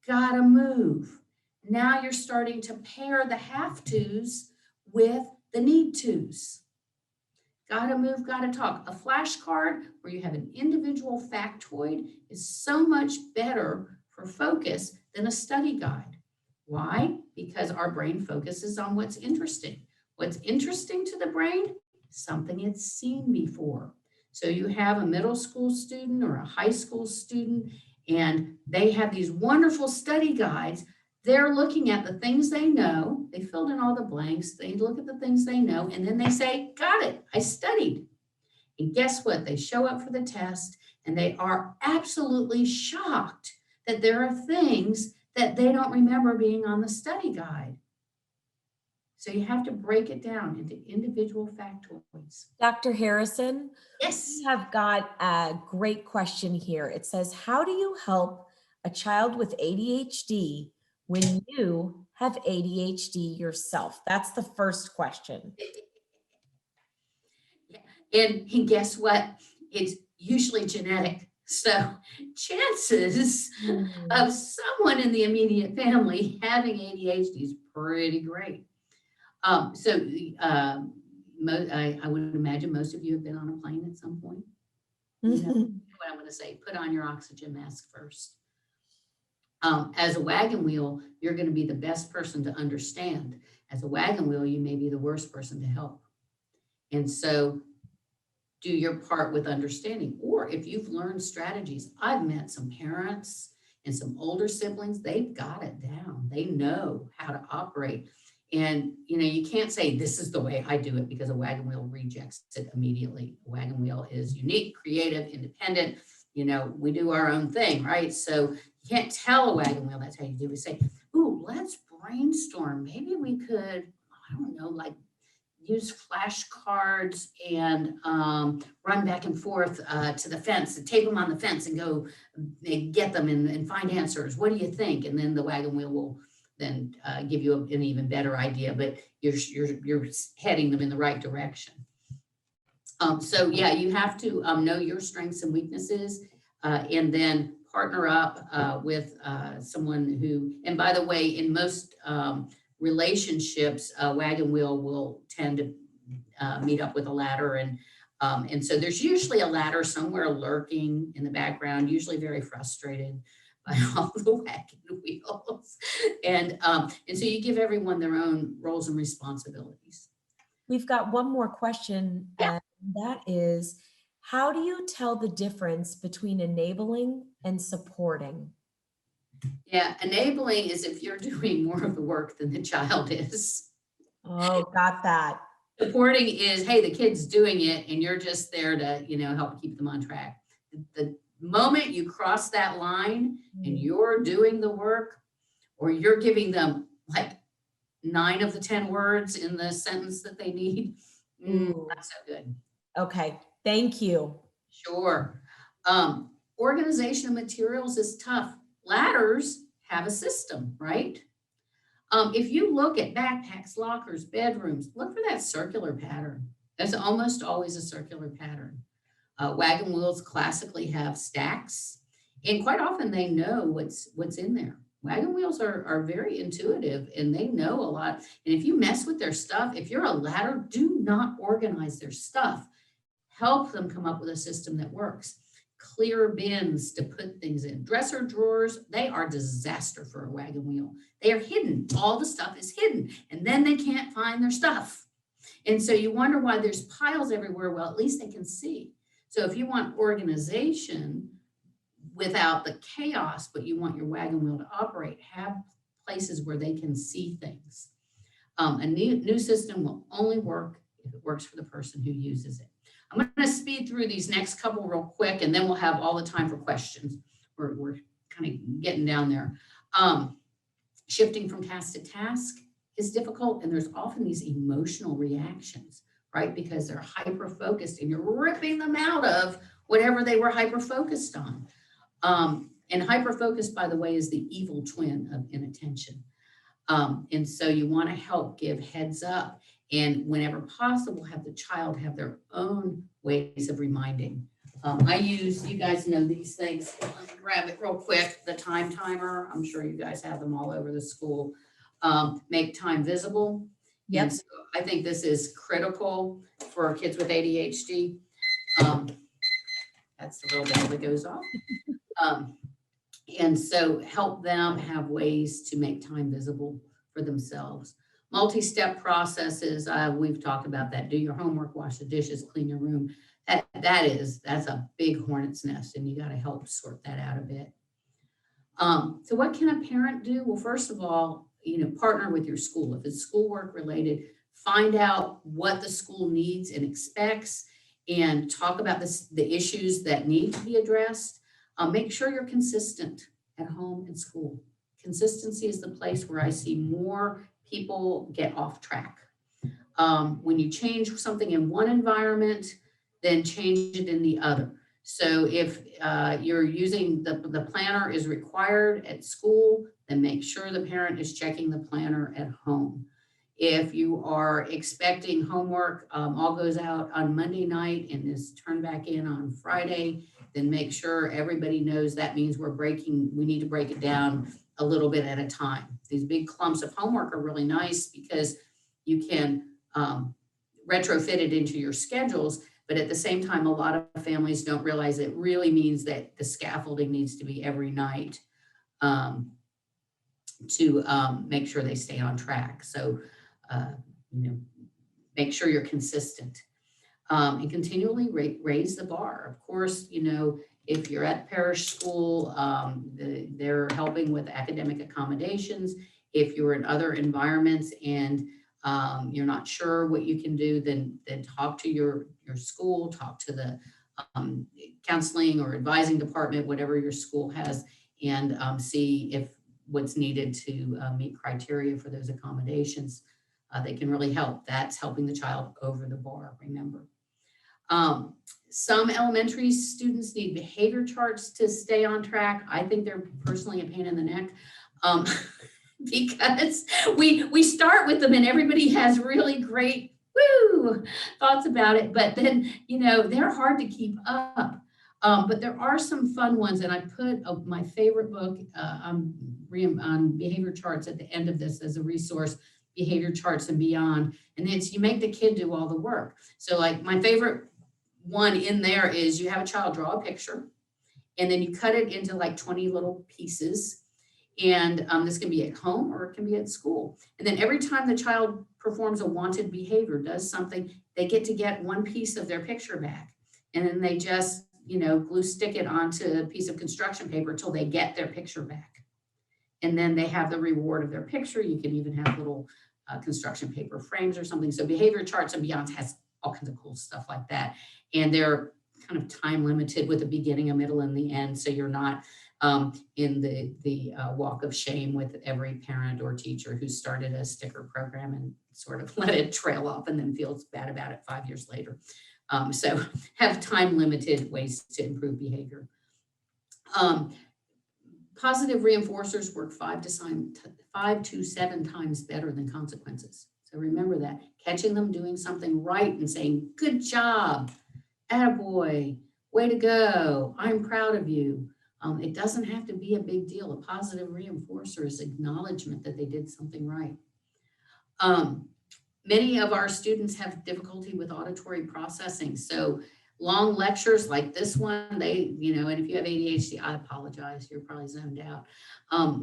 gotta move. Now you're starting to pair the have tos with the need tos. Gotta move, gotta talk. A flashcard where you have an individual factoid is so much better for focus than a study guide. Why? Because our brain focuses on what's interesting. What's interesting to the brain? Something it's seen before. So you have a middle school student or a high school student, and they have these wonderful study guides. They're looking at the things they know. They filled in all the blanks. They look at the things they know, and then they say, got it, I studied. And guess what? They show up for the test, and they are absolutely shocked that there are things that they don't remember being on the study guide. So you have to break it down into individual factoids. Dr. Harrison, Yes. we have got a great question here. It says, how do you help a child with ADHD when you have ADHD yourself? That's the first question. And guess what? It's usually genetic. So chances of someone in the immediate family having ADHD is pretty great. I would imagine most of you have been on a plane at some point. You know what I'm going to say, put on your oxygen mask first. As a wagon wheel, you're going to be the best person to understand. As a wagon wheel, you may be the worst person to help. And so do your part with understanding. Or if you've learned strategies, I've met some parents and some older siblings, they've got it down. They know how to operate. And, you know, you can't say this is the way I do it because a wagon wheel rejects it immediately. A wagon wheel is unique, creative, independent. You know, we do our own thing, right? So you can't tell a wagon wheel that's how you do it. We say, ooh, let's brainstorm. Maybe we could, I don't know, like use flashcards and run back and forth to the fence and tape them on the fence and go get them and find answers. What do you think? And then the wagon wheel will then give you an even better idea, but you're heading them in the right direction. So yeah, you have to know your strengths and weaknesses and then partner up with someone who, and by the way, in most relationships, a wagon wheel will tend to meet up with a ladder, and so there's usually a ladder somewhere lurking in the background, usually very frustrated by all the wagon wheels, and so you give everyone their own roles and responsibilities. We've got one more question, Yeah. and that is, how do you tell the difference between enabling and supporting? Yeah, enabling is if you're doing more of the work than the child is. Oh, got that. Supporting is, hey, the kid's doing it and you're just there to, help keep them on track. The moment you cross that line and you're doing the work, or you're giving them like 9 of the 10 words in the sentence that they need, not so good. Okay, thank you. Sure. Organization of materials is tough. Ladders have a system, right? If you look at backpacks, lockers, bedrooms, look for that circular pattern. There's almost always a circular pattern. Wagon wheels classically have stacks, and quite often they know what's in there. Wagon wheels are very intuitive and they know a lot. And if you mess with their stuff, if you're a ladder, do not organize their stuff. Help them come up with a system that works. Clear bins to put things in. Dresser drawers, they are disaster for a wagon wheel. They are hidden. All the stuff is hidden, and then they can't find their stuff. And so you wonder why there's piles everywhere. Well, at least they can see. So if you want organization without the chaos, but you want your wagon wheel to operate, have places where they can see things. A new system will only work if it works for the person who uses it. I'm going to speed through these next couple real quick, and then we'll have all the time for questions. We're kind of getting down there. Shifting from task to task is difficult, and there's often these emotional reactions, right? Because they're hyper-focused, and you're ripping them out of whatever they were hyper-focused on. And hyper-focused, by the way, is the evil twin of inattention. And so you want to help give heads up, and whenever possible, have the child have their own ways of reminding. I use, you guys know these things. Let me grab it real quick. The time timer. I'm sure you guys have them all over the school. Make time visible. Yes, so I think this is critical for kids with ADHD. That's the little bell that goes off. And so help them have ways to make time visible for themselves. Multi-step processes, we've talked about that. Do your homework, wash the dishes, clean your room. That's a big hornet's nest, and you got to help sort that out a bit. So what can a parent do? Well, first of all, partner with your school. If it's schoolwork related, find out what the school needs and expects, and talk about the issues that need to be addressed. Make sure you're consistent at home and school. Consistency is the place where I see more people get off track. When you change something in one environment, then change it in the other. So if you're using the planner is required at school, then make sure the parent is checking the planner at home. If you are expecting homework all goes out on Monday night and is turned back in on Friday, then make sure everybody knows that means we need to break it down a little bit at a time. These big clumps of homework are really nice because you can retrofit it into your schedules, but at the same time, a lot of families don't realize it really means that the scaffolding needs to be every night to make sure they stay on track. So, make sure you're consistent and continually raise the bar. Of course, if you're at parish school, they're helping with academic accommodations. If you're in other environments and you're not sure what you can do, then talk to your school, talk to the counseling or advising department, whatever your school has, and see if what's needed to meet criteria for those accommodations. They can really help. That's helping the child over the bar, remember. Some elementary students need behavior charts to stay on track. I think they're personally a pain in the neck because we start with them and everybody has really great thoughts about it, but then, they're hard to keep up. But there are some fun ones, and I put my favorite book on behavior charts at the end of this as a resource, Behavior Charts and Beyond. And it's you make the kid do all the work. So like my favorite one in there is you have a child draw a picture, and then you cut it into like 20 little pieces. And this can be at home or it can be at school. And then every time the child performs a wanted behavior, does something, they get one piece of their picture back. And then they just, glue stick it onto a piece of construction paper until they get their picture back. And then they have the reward of their picture. You can even have little construction paper frames or something. So behavior charts and beyond has all kinds of cool stuff like that. And they're kind of time limited with a beginning, a middle, and the end. So you're not in the walk of shame with every parent or teacher who started a sticker program and sort of let it trail off and then feels bad about it 5 years later. So have time limited ways to improve behavior. Positive reinforcers work 5 to 7 times better than consequences. So remember that. Catching them doing something right and saying, good job, attaboy, way to go, I'm proud of you. It doesn't have to be a big deal. A positive reinforcer is acknowledgement that they did something right. Many of our students have difficulty with auditory processing. So long lectures like this one, and if you have ADHD, I apologize, you're probably zoned out.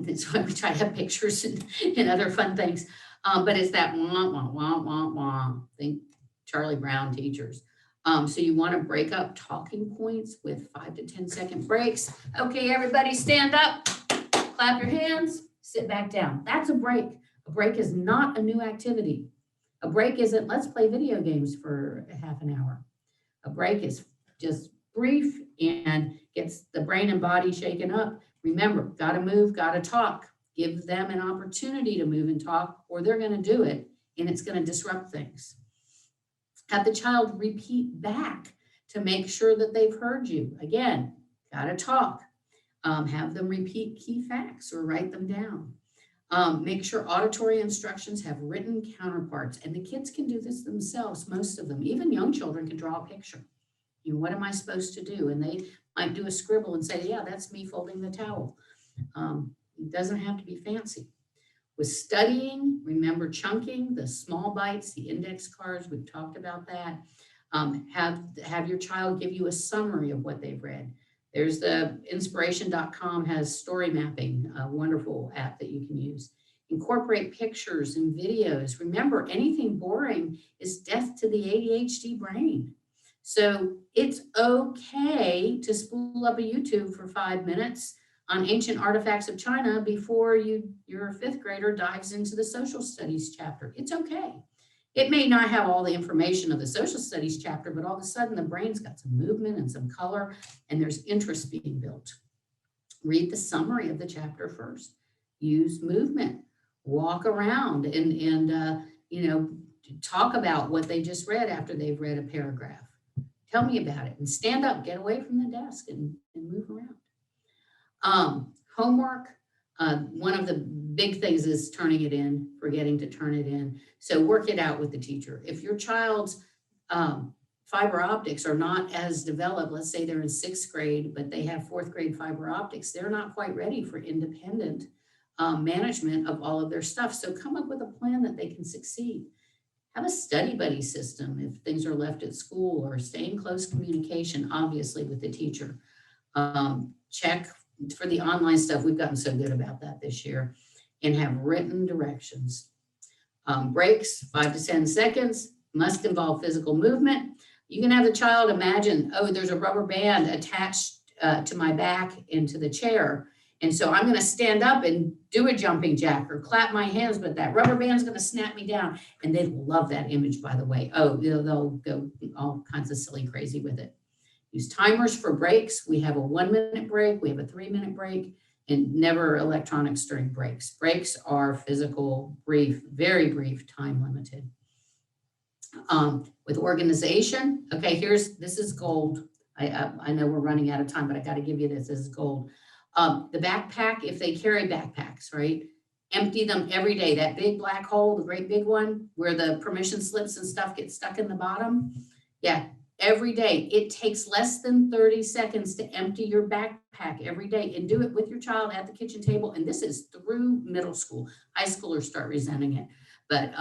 That's why we try to have pictures and other fun things. But it's that wah, wah, wah, wah, wah. Think Charlie Brown teachers. So you want to break up talking points with 5 to 10 second breaks. Okay, everybody stand up, clap your hands, sit back down. That's a break. A break is not a new activity. A break isn't, let's play video games for a half an hour. A break is just brief and gets the brain and body shaken up. Remember, got to move, got to talk. Give them an opportunity to move and talk, or they're going to do it, and it's going to disrupt things. Have the child repeat back to make sure that they've heard you. Again, got to talk. Have them repeat key facts or write them down. Make sure auditory instructions have written counterparts, and the kids can do this themselves, most of them. Even young children can draw a picture. What am I supposed to do? And they might do a scribble and say, yeah, that's me folding the towel. It doesn't have to be fancy. With studying, remember chunking, the small bites, the index cards, we've talked about that. Have your child give you a summary of what they've read. There's the inspiration.com has story mapping, a wonderful app that you can use. Incorporate pictures and videos. Remember, anything boring is death to the ADHD brain. So it's okay to spool up a YouTube for 5 minutes on ancient artifacts of China before your 5th grader dives into the social studies chapter. It's okay. It may not have all the information of the social studies chapter, but all of a sudden the brain's got some movement and some color, and there's interest being built. Read the summary of the chapter first. Use movement. Walk around and talk about what they just read after they've read a paragraph. Tell me about it, and stand up, get away from the desk and move around. Homework, one of the big things is turning it in, forgetting to turn it in. So work it out with the teacher. If your child's fiber optics are not as developed, let's say they're in 6th grade, but they have 4th grade fiber optics, they're not quite ready for independent management of all of their stuff. So come up with a plan that they can succeed. Have a study buddy system if things are left at school, or stay in close communication, obviously, with the teacher. Check for the online stuff. We've gotten so good about that this year. And have written directions. Breaks, 5 to 10 seconds, must involve physical movement. You can have the child imagine, oh, there's a rubber band attached to my back into the chair. And so I'm going to stand up and do a jumping jack or clap my hands, but that rubber band's going to snap me down. And they love that image, by the way. Oh, they'll go all kinds of silly crazy with it. Use timers for breaks. We have a 1-minute break. We have a 3-minute break, and never electronics during breaks. Breaks are physical, brief, very brief, time limited. With organization, okay, this is gold. I know we're running out of time, but I got to give you this. This is gold. The backpack, if they carry backpacks, right? Empty them every day. That big black hole, the great big one, where the permission slips and stuff get stuck in the bottom. Yeah, every day. It takes less than 30 seconds to empty your backpack every day, and do it with your child at the kitchen table. And this is through middle school. High schoolers start resenting it, but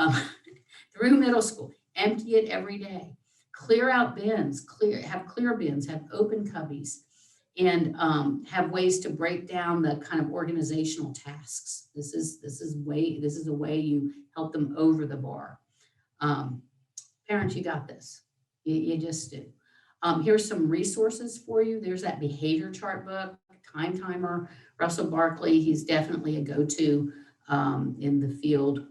through middle school, empty it every day. Clear out bins, have clear bins, have open cubbies, and have ways to break down the kind of organizational tasks. This is a way you help them over the bar. Parents, you got this. You just do. Here's some resources for you. There's that behavior chart book, Time Timer. Russell Barkley, he's definitely a go-to in the field.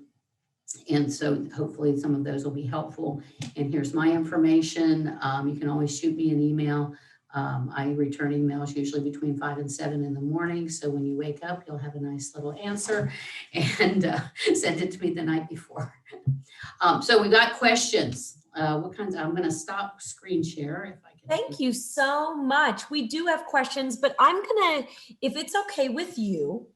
And so hopefully some of those will be helpful. And here's my information. You can always shoot me an email. I return emails usually between 5 and 7 in the morning. So when you wake up, you'll have a nice little answer, and send it to me the night before. So we got questions. What kinds? I'm going to stop screen share if I can. Thank you so much. We do have questions, but I'm gonna, if it's okay with you,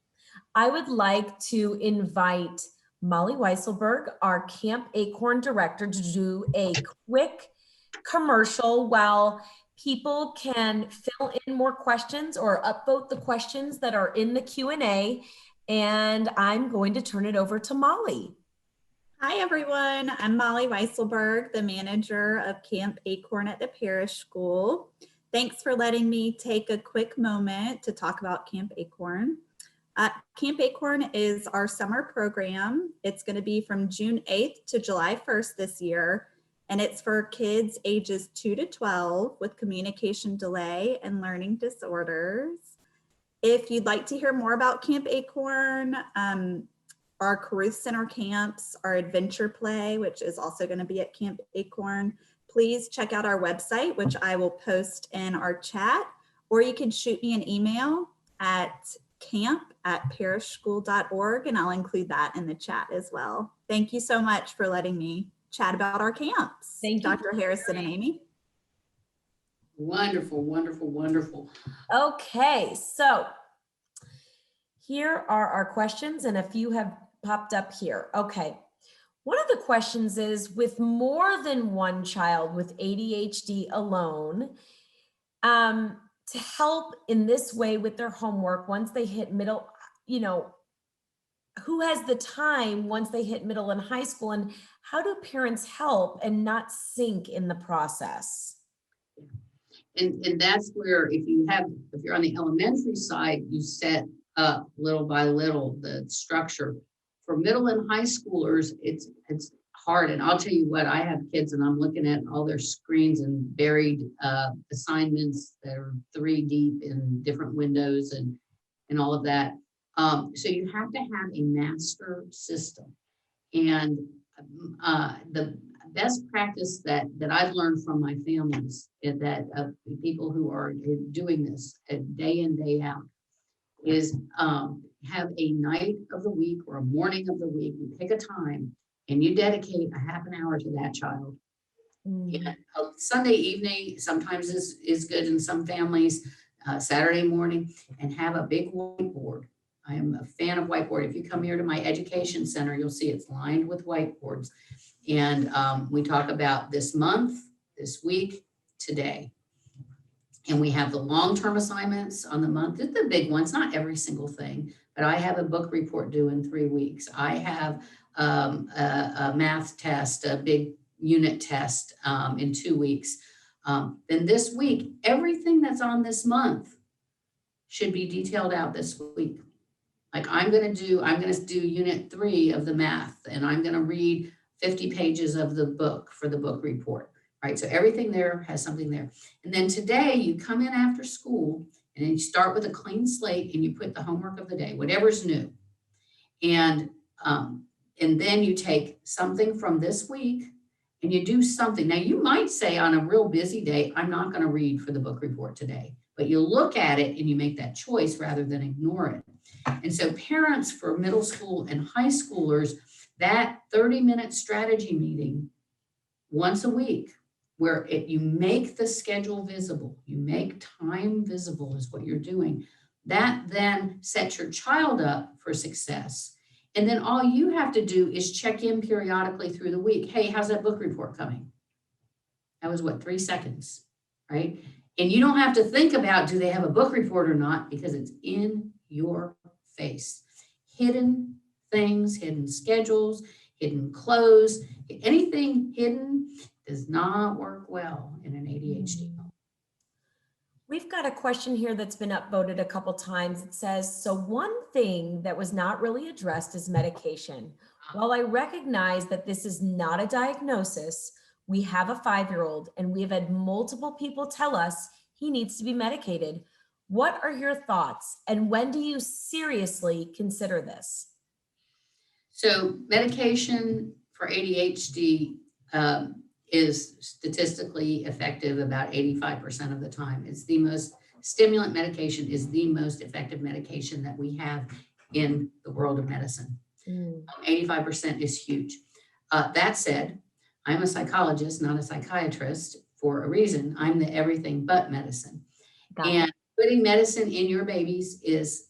I would like to invite Molly Weisselberg, our Camp Acorn director, to do a quick commercial while people can fill in more questions or upvote the questions that are in the Q&A. And I'm going to turn it over to Molly. Hi, everyone. I'm Molly Weisselberg, the manager of Camp Acorn at the Parish School. Thanks for letting me take a quick moment to talk about Camp Acorn. Camp Acorn is our summer program. It's going to be from June 8th to July 1st this year, and it's for kids ages 2 to 12 with communication delay and learning disorders. If you'd like to hear more about Camp Acorn, our Caruth Center camps, our adventure play, which is also going to be at Camp Acorn, please check out our website, which I will post in our chat, or you can shoot me an email at camp@parishschool.org, and I'll include that in the chat as well. Thank you so much for letting me chat about our camps. Thank you, Dr. Harrison and Amy. Wonderful, wonderful, wonderful. Okay, so here are our questions, and a few have popped up here. Okay, one of the questions is, with more than one child with ADHD alone, to help in this way with their homework once they hit middle, who has the time once they hit middle and high school, and how do parents help and not sink in the process? And that's where, if you're on the elementary side, you set up little by little the structure. For middle and high schoolers, it's hard. And I'll tell you what, I have kids and I'm looking at all their screens and buried assignments that are 3 deep in different windows and all of that. So you have to have a master system. And the best practice that I've learned from my families is that people who are doing this day in, day out is have a night of the week or a morning of the week. You pick a time and you dedicate a half an hour to that child. Yeah, Sunday evening sometimes is good in some families, Saturday morning, and have a big whiteboard. I am a fan of whiteboard. If you come here to my education center, you'll see it's lined with whiteboards. And we talk about this month, this week, today. And we have the long-term assignments on the month. It's the big ones, not every single thing, but I have a book report due in 3 weeks. I have a math test, a big unit test in 2 weeks. Then this week, everything that's on this month should be detailed out this week. Like I'm gonna do unit 3 of the math, and I'm gonna read 50 pages of the book for the book report, right? So everything there has something there. And then today you come in after school and then you start with a clean slate and you put the homework of the day, whatever's new. And then you take something from this week and you do something. Now you might say on a real busy day, I'm not gonna read for the book report today, but you look at it and you make that choice rather than ignore it. And so parents for middle school and high schoolers, that 30-minute strategy meeting once a week where you make the schedule visible, you make time visible is what you're doing. That then sets your child up for success. And then all you have to do is check in periodically through the week. Hey, how's that book report coming? That was what, 3 seconds, right? And you don't have to think about, do they have a book report or not? Because it's in your face. Hidden things, hidden schedules, hidden clothes, anything hidden does not work well in an ADHD home. We've got a question here that's been upvoted a couple times. It says, so one thing that was not really addressed is medication. While I recognize that this is not a diagnosis, we have a 5-year-old and we have had multiple people tell us he needs to be medicated. What are your thoughts and when do you seriously consider this? So medication for ADHD is statistically effective about 85% of the time. It's the most, stimulant medication is the most effective medication that we have in the world of medicine. 85% is huge. That said, I'm a psychologist, not a psychiatrist, for a reason. I'm the everything but medicine. Got it. And putting medicine in your babies is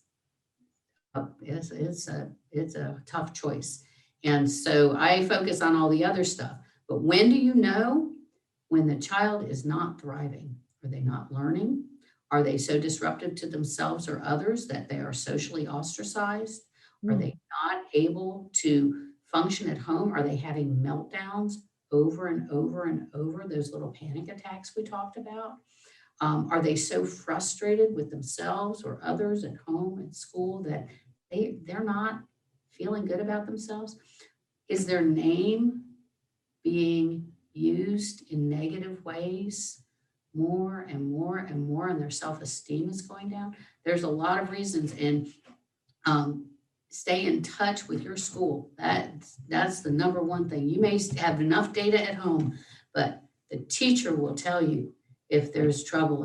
it's a tough choice. And so I focus on all the other stuff. But when do you know when the child is not thriving? Are they not learning? Are they so disruptive to themselves or others that they are socially ostracized? Are they not able to function at home? Are they having meltdowns over and over and over, those little panic attacks we talked about? Are they so frustrated with themselves or others at home, at school, that they're not feeling good about themselves? Is their name being used in negative ways more and more and more, and their self-esteem is going down? There's a lot of reasons, and stay in touch with your school. That's the number one thing. You may have enough data at home, but the teacher will tell you if there's trouble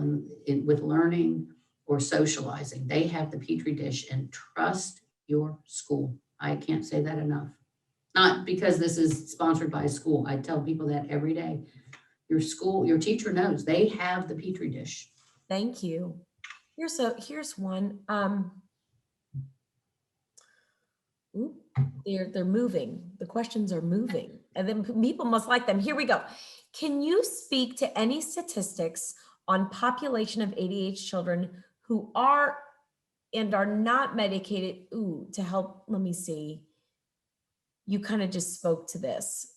with learning or socializing. They have the petri dish, and trust your school. I can't say that enough. Not because this is sponsored by a school. I tell people that every day. Your school, your teacher knows. They have the petri dish. Thank you. Here's one. They're moving. The questions are moving, and then people must like them. Here we go. Can you speak to any statistics on population of ADHD children who are and are not medicated to help? Let me see. You kind of just spoke to this.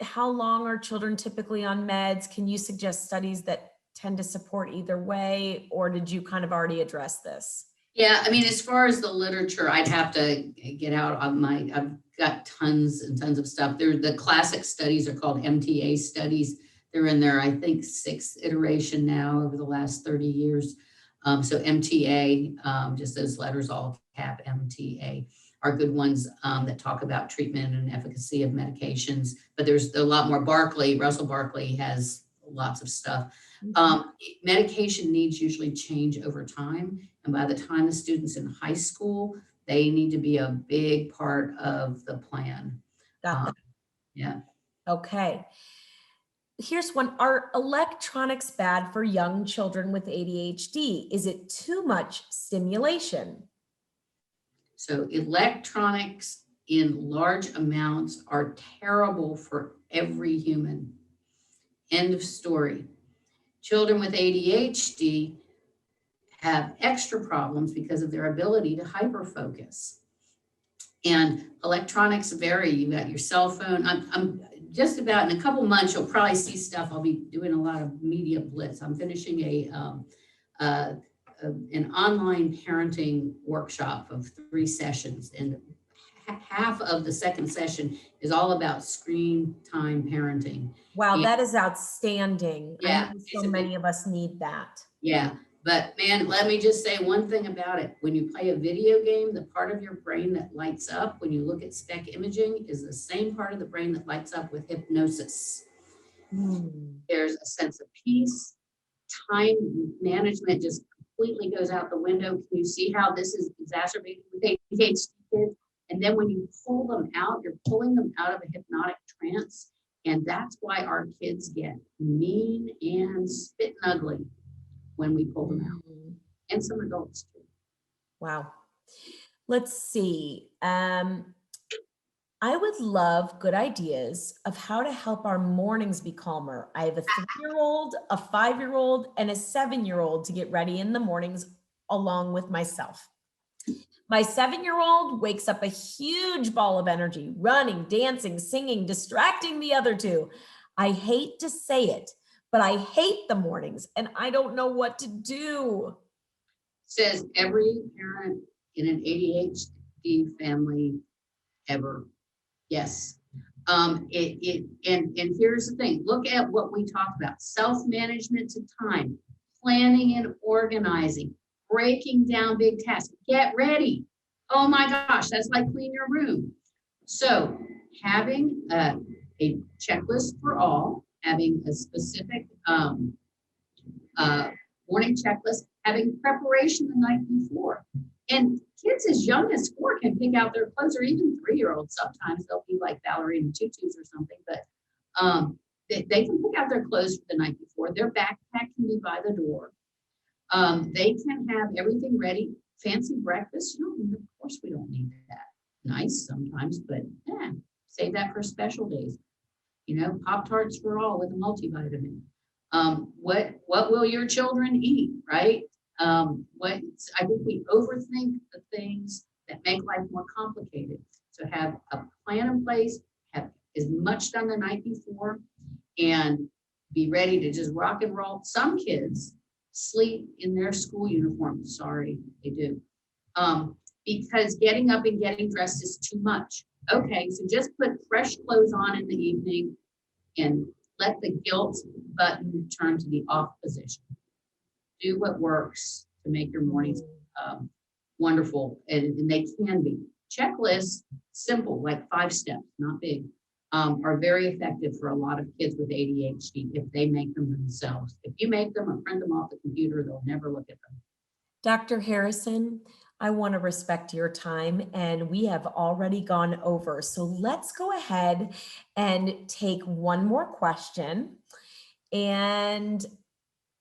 How long are children typically on meds? Can you suggest studies that tend to support either way, or did you kind of already address this? Yeah, I mean, as far as the literature, I'd have to get out on I've got tons and tons of stuff. The classic studies are called MTA studies. They're in their, I think, 6th iteration now over the last 30 years. So MTA, just those letters, all cap MTA, are good ones that talk about treatment and efficacy of medications. But there's a lot more. Russell Barkley has lots of stuff. Medication needs usually change over time. And by the time the student's in high school, they need to be a big part of the plan. Got that. Yeah. Okay. Here's one. Are electronics bad for young children with ADHD? Is it too much stimulation? So electronics in large amounts are terrible for every human. End of story. Children with ADHD have extra problems because of their ability to hyperfocus. And electronics vary. You've got your cell phone. I'm just about, in a couple months, you'll probably see stuff. I'll be doing a lot of media blitz. I'm finishing an online parenting workshop of 3 sessions. And half of the second session is all about screen time parenting. Wow, that is outstanding. Yeah, I know so many of us need that. Yeah, but man, let me just say one thing about it. When you play a video game, the part of your brain that lights up when you look at SPECT imaging is the same part of the brain that lights up with hypnosis. There's a sense of peace. Time management just completely goes out the window. Can you see how this is exacerbated with ADHD kids? And then when you pull them out, you're pulling them out of a hypnotic trance. And that's why our kids get mean and spitting ugly when we pull them out. And some adults too. Wow. Let's see. I would love good ideas of how to help our mornings be calmer. I have a 3-year-old, a 5-year-old, and a 7-year-old to get ready in the mornings along with myself. My 7-year-old wakes up a huge ball of energy, running, dancing, singing, distracting the other 2. I hate to say it, but I hate the mornings and I don't know what to do. Says every parent in an ADHD family ever. Yes. And here's the thing. Look at what we talked about. Self-management to time, planning and organizing, breaking down big tasks. Get ready. Oh my gosh, that's like clean your room. So having a checklist for all, having a specific morning checklist, having preparation the night before. And kids as young as 4 can pick out their clothes, or even 3-year-olds. Sometimes they'll be like ballerina tutus or something, but they can pick out their clothes for the night before. Their backpack can be by the door. They can have everything ready, fancy breakfast. Of course we don't need that. Nice sometimes, but yeah, save that for special days. Pop-Tarts for all with a multivitamin. What will your children eat, right? I think we overthink the things that make life more complicated. So have a plan in place, have as much done the night before, and be ready to just rock and roll. Some kids sleep in their school uniform. Sorry, they do. Because getting up and getting dressed is too much. Okay, so just put fresh clothes on in the evening and let the guilt button turn to the off position. Do what works to make your mornings wonderful, and they can be. Checklists, simple, like 5 steps, not big, are very effective for a lot of kids with ADHD if they make them themselves. If you make them and print them off the computer, they'll never look at them. Dr. Harrison, I want to respect your time, and we have already gone over. So let's go ahead and take one more question. And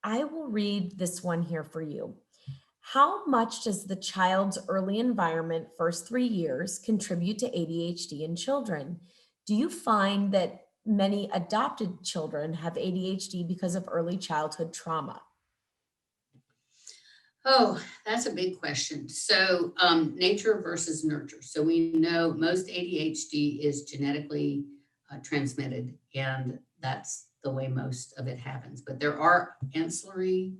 I will read this one here for you. How much does the child's early environment, first 3 years, contribute to ADHD in children? Do you find that many adopted children have ADHD because of early childhood trauma? Oh, that's a big question. So nature versus nurture. So we know most ADHD is genetically transmitted, and that's the way most of it happens. But there are ancillary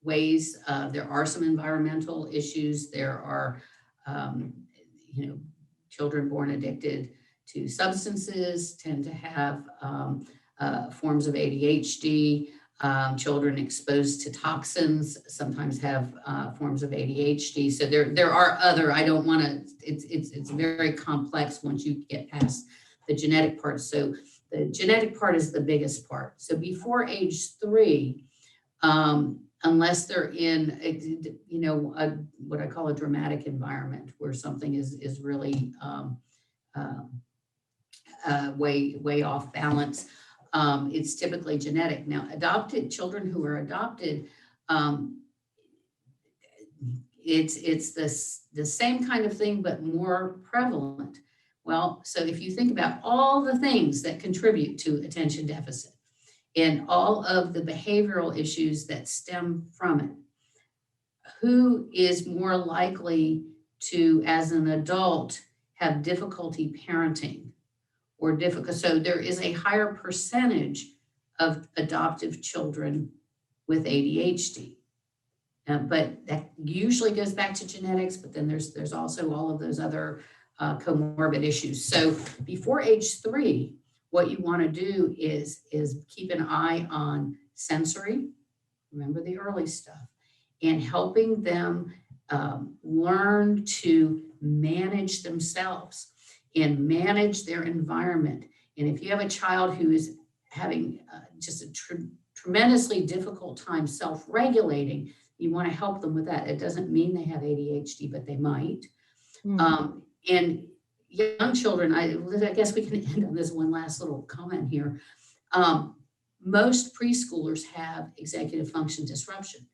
ways. There are some environmental issues. There are, children born addicted to substances tend to have forms of ADHD. Children exposed to toxins sometimes have forms of ADHD. So there are other, I don't want to, it's very complex once you get past the genetic part. So the genetic part is the biggest part. So before age 3, unless they're in, what I call a dramatic environment where something is really way off balance, it's typically genetic. Now, adopted children who are adopted, it's the same kind of thing, but more prevalent. Well, so if you think about all the things that contribute to attention deficit and all of the behavioral issues that stem from it, who is more likely to, as an adult, have difficulty parenting or difficult? So there is a higher percentage of adoptive children with ADHD. But that usually goes back to genetics, but then there's also all of those other comorbid issues. So before age 3, what you want to do is keep an eye on sensory, remember the early stuff, and helping them learn to manage themselves and manage their environment. And if you have a child who is having just a tremendously difficult time self-regulating, you want to help them with that. It doesn't mean they have ADHD, but they might. And young children, I guess we can end on this one last little comment here. Most preschoolers have executive function disruption.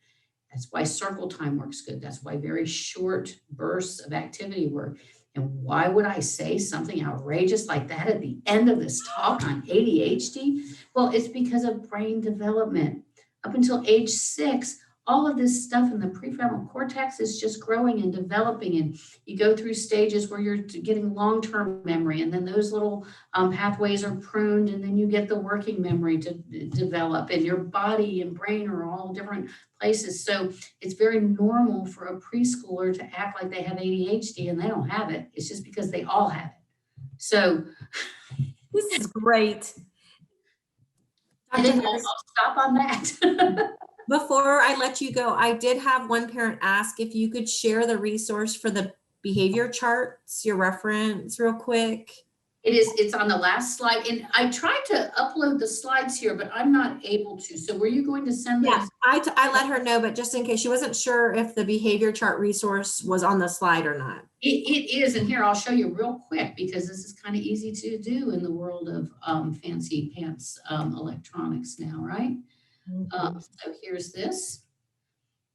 That's why circle time works good. That's why very short bursts of activity work. And why would I say something outrageous like that at the end of this talk on ADHD? Well, it's because of brain development. Up until age 6, all of this stuff in the prefrontal cortex is just growing and developing. And you go through stages where you're getting long-term memory, and then those little pathways are pruned, and then you get the working memory to develop, and your body and brain are all different places. So it's very normal for a preschooler to act like they have ADHD and they don't have it. It's just because they all have it. So This is great. I think I'll stop on that. Before I let you go, I did have one parent ask if you could share the resource for the behavior charts, your reference real quick? It's on the last slide, and I tried to upload the slides here, but I'm not able to. So were you going to send those? Yeah, I let her know, but just in case, she wasn't sure if the behavior chart resource was on the slide or not. It is, and here, I'll show you real quick, because this is kind of easy to do in the world of fancy pants electronics now, right? So here's this,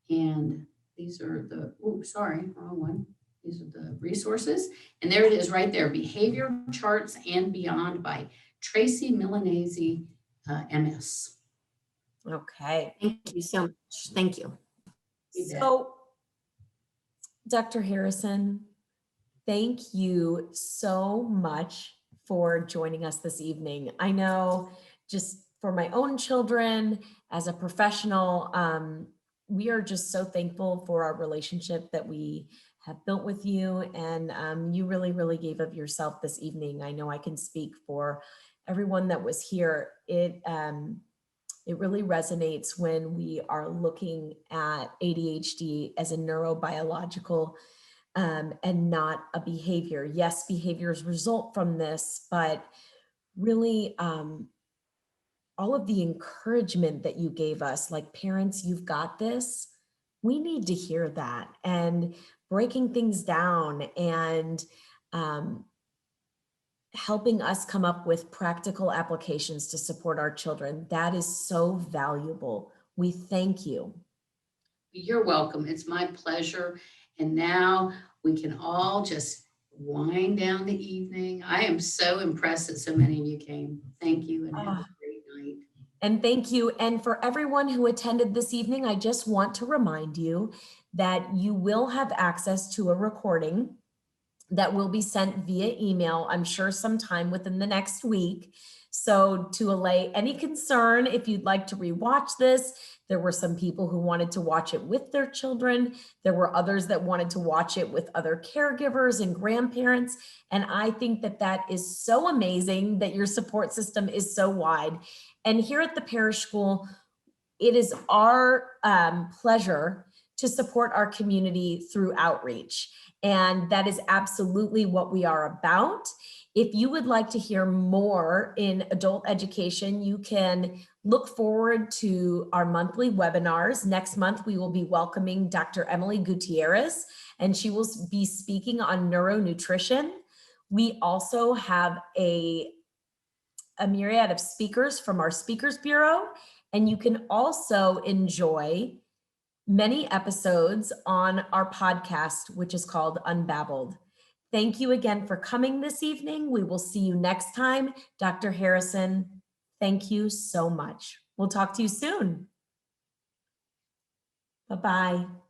and these are the, oops, sorry, wrong one. These are the resources, and there it is right there, Behavior Charts and Beyond by Tracy Milanese, MS. Okay. Thank you so much. Thank you. So, Dr. Harrison, thank you so much for joining us this evening. I know just for my own children, as a professional, we are just so thankful for our relationship that we have built with you, and you really gave of yourself this evening. I know I can speak for everyone that was here. It really resonates when we are looking at ADHD as a neurobiological and not a behavior. Yes, behaviors result from this, but really all of the encouragement that you gave us, like, parents, you've got this. We need to hear that, and breaking things down and helping us come up with practical applications to support our children. That is so valuable. We thank you. You're welcome. It's my pleasure. And now we can all just wind down the evening. I am so impressed that so many of you came. Thank you, and have a great night. And thank you. And for everyone who attended this evening, I just want to remind you that you will have access to a recording that will be sent via email, I'm sure sometime within the next week. So to allay any concern, if you'd like to rewatch this, there were some people who wanted to watch it with their children. There were others that wanted to watch it with other caregivers and grandparents. And I think that that is so amazing that your support system is so wide. And here at the parish school, it is our pleasure to support our community through outreach. And that is absolutely what we are about. If you would like to hear more in adult education, you can look forward to our monthly webinars. Next month, we will be welcoming Dr. Emily Gutierrez, and she will be speaking on neuronutrition. We also have a myriad of speakers from our Speakers Bureau, and you can also enjoy many episodes on our podcast, which is called Unbabbled. Thank you again for coming this evening. We will see you next time. Dr. Harrison, thank you so much. We'll talk to you soon. Bye-bye.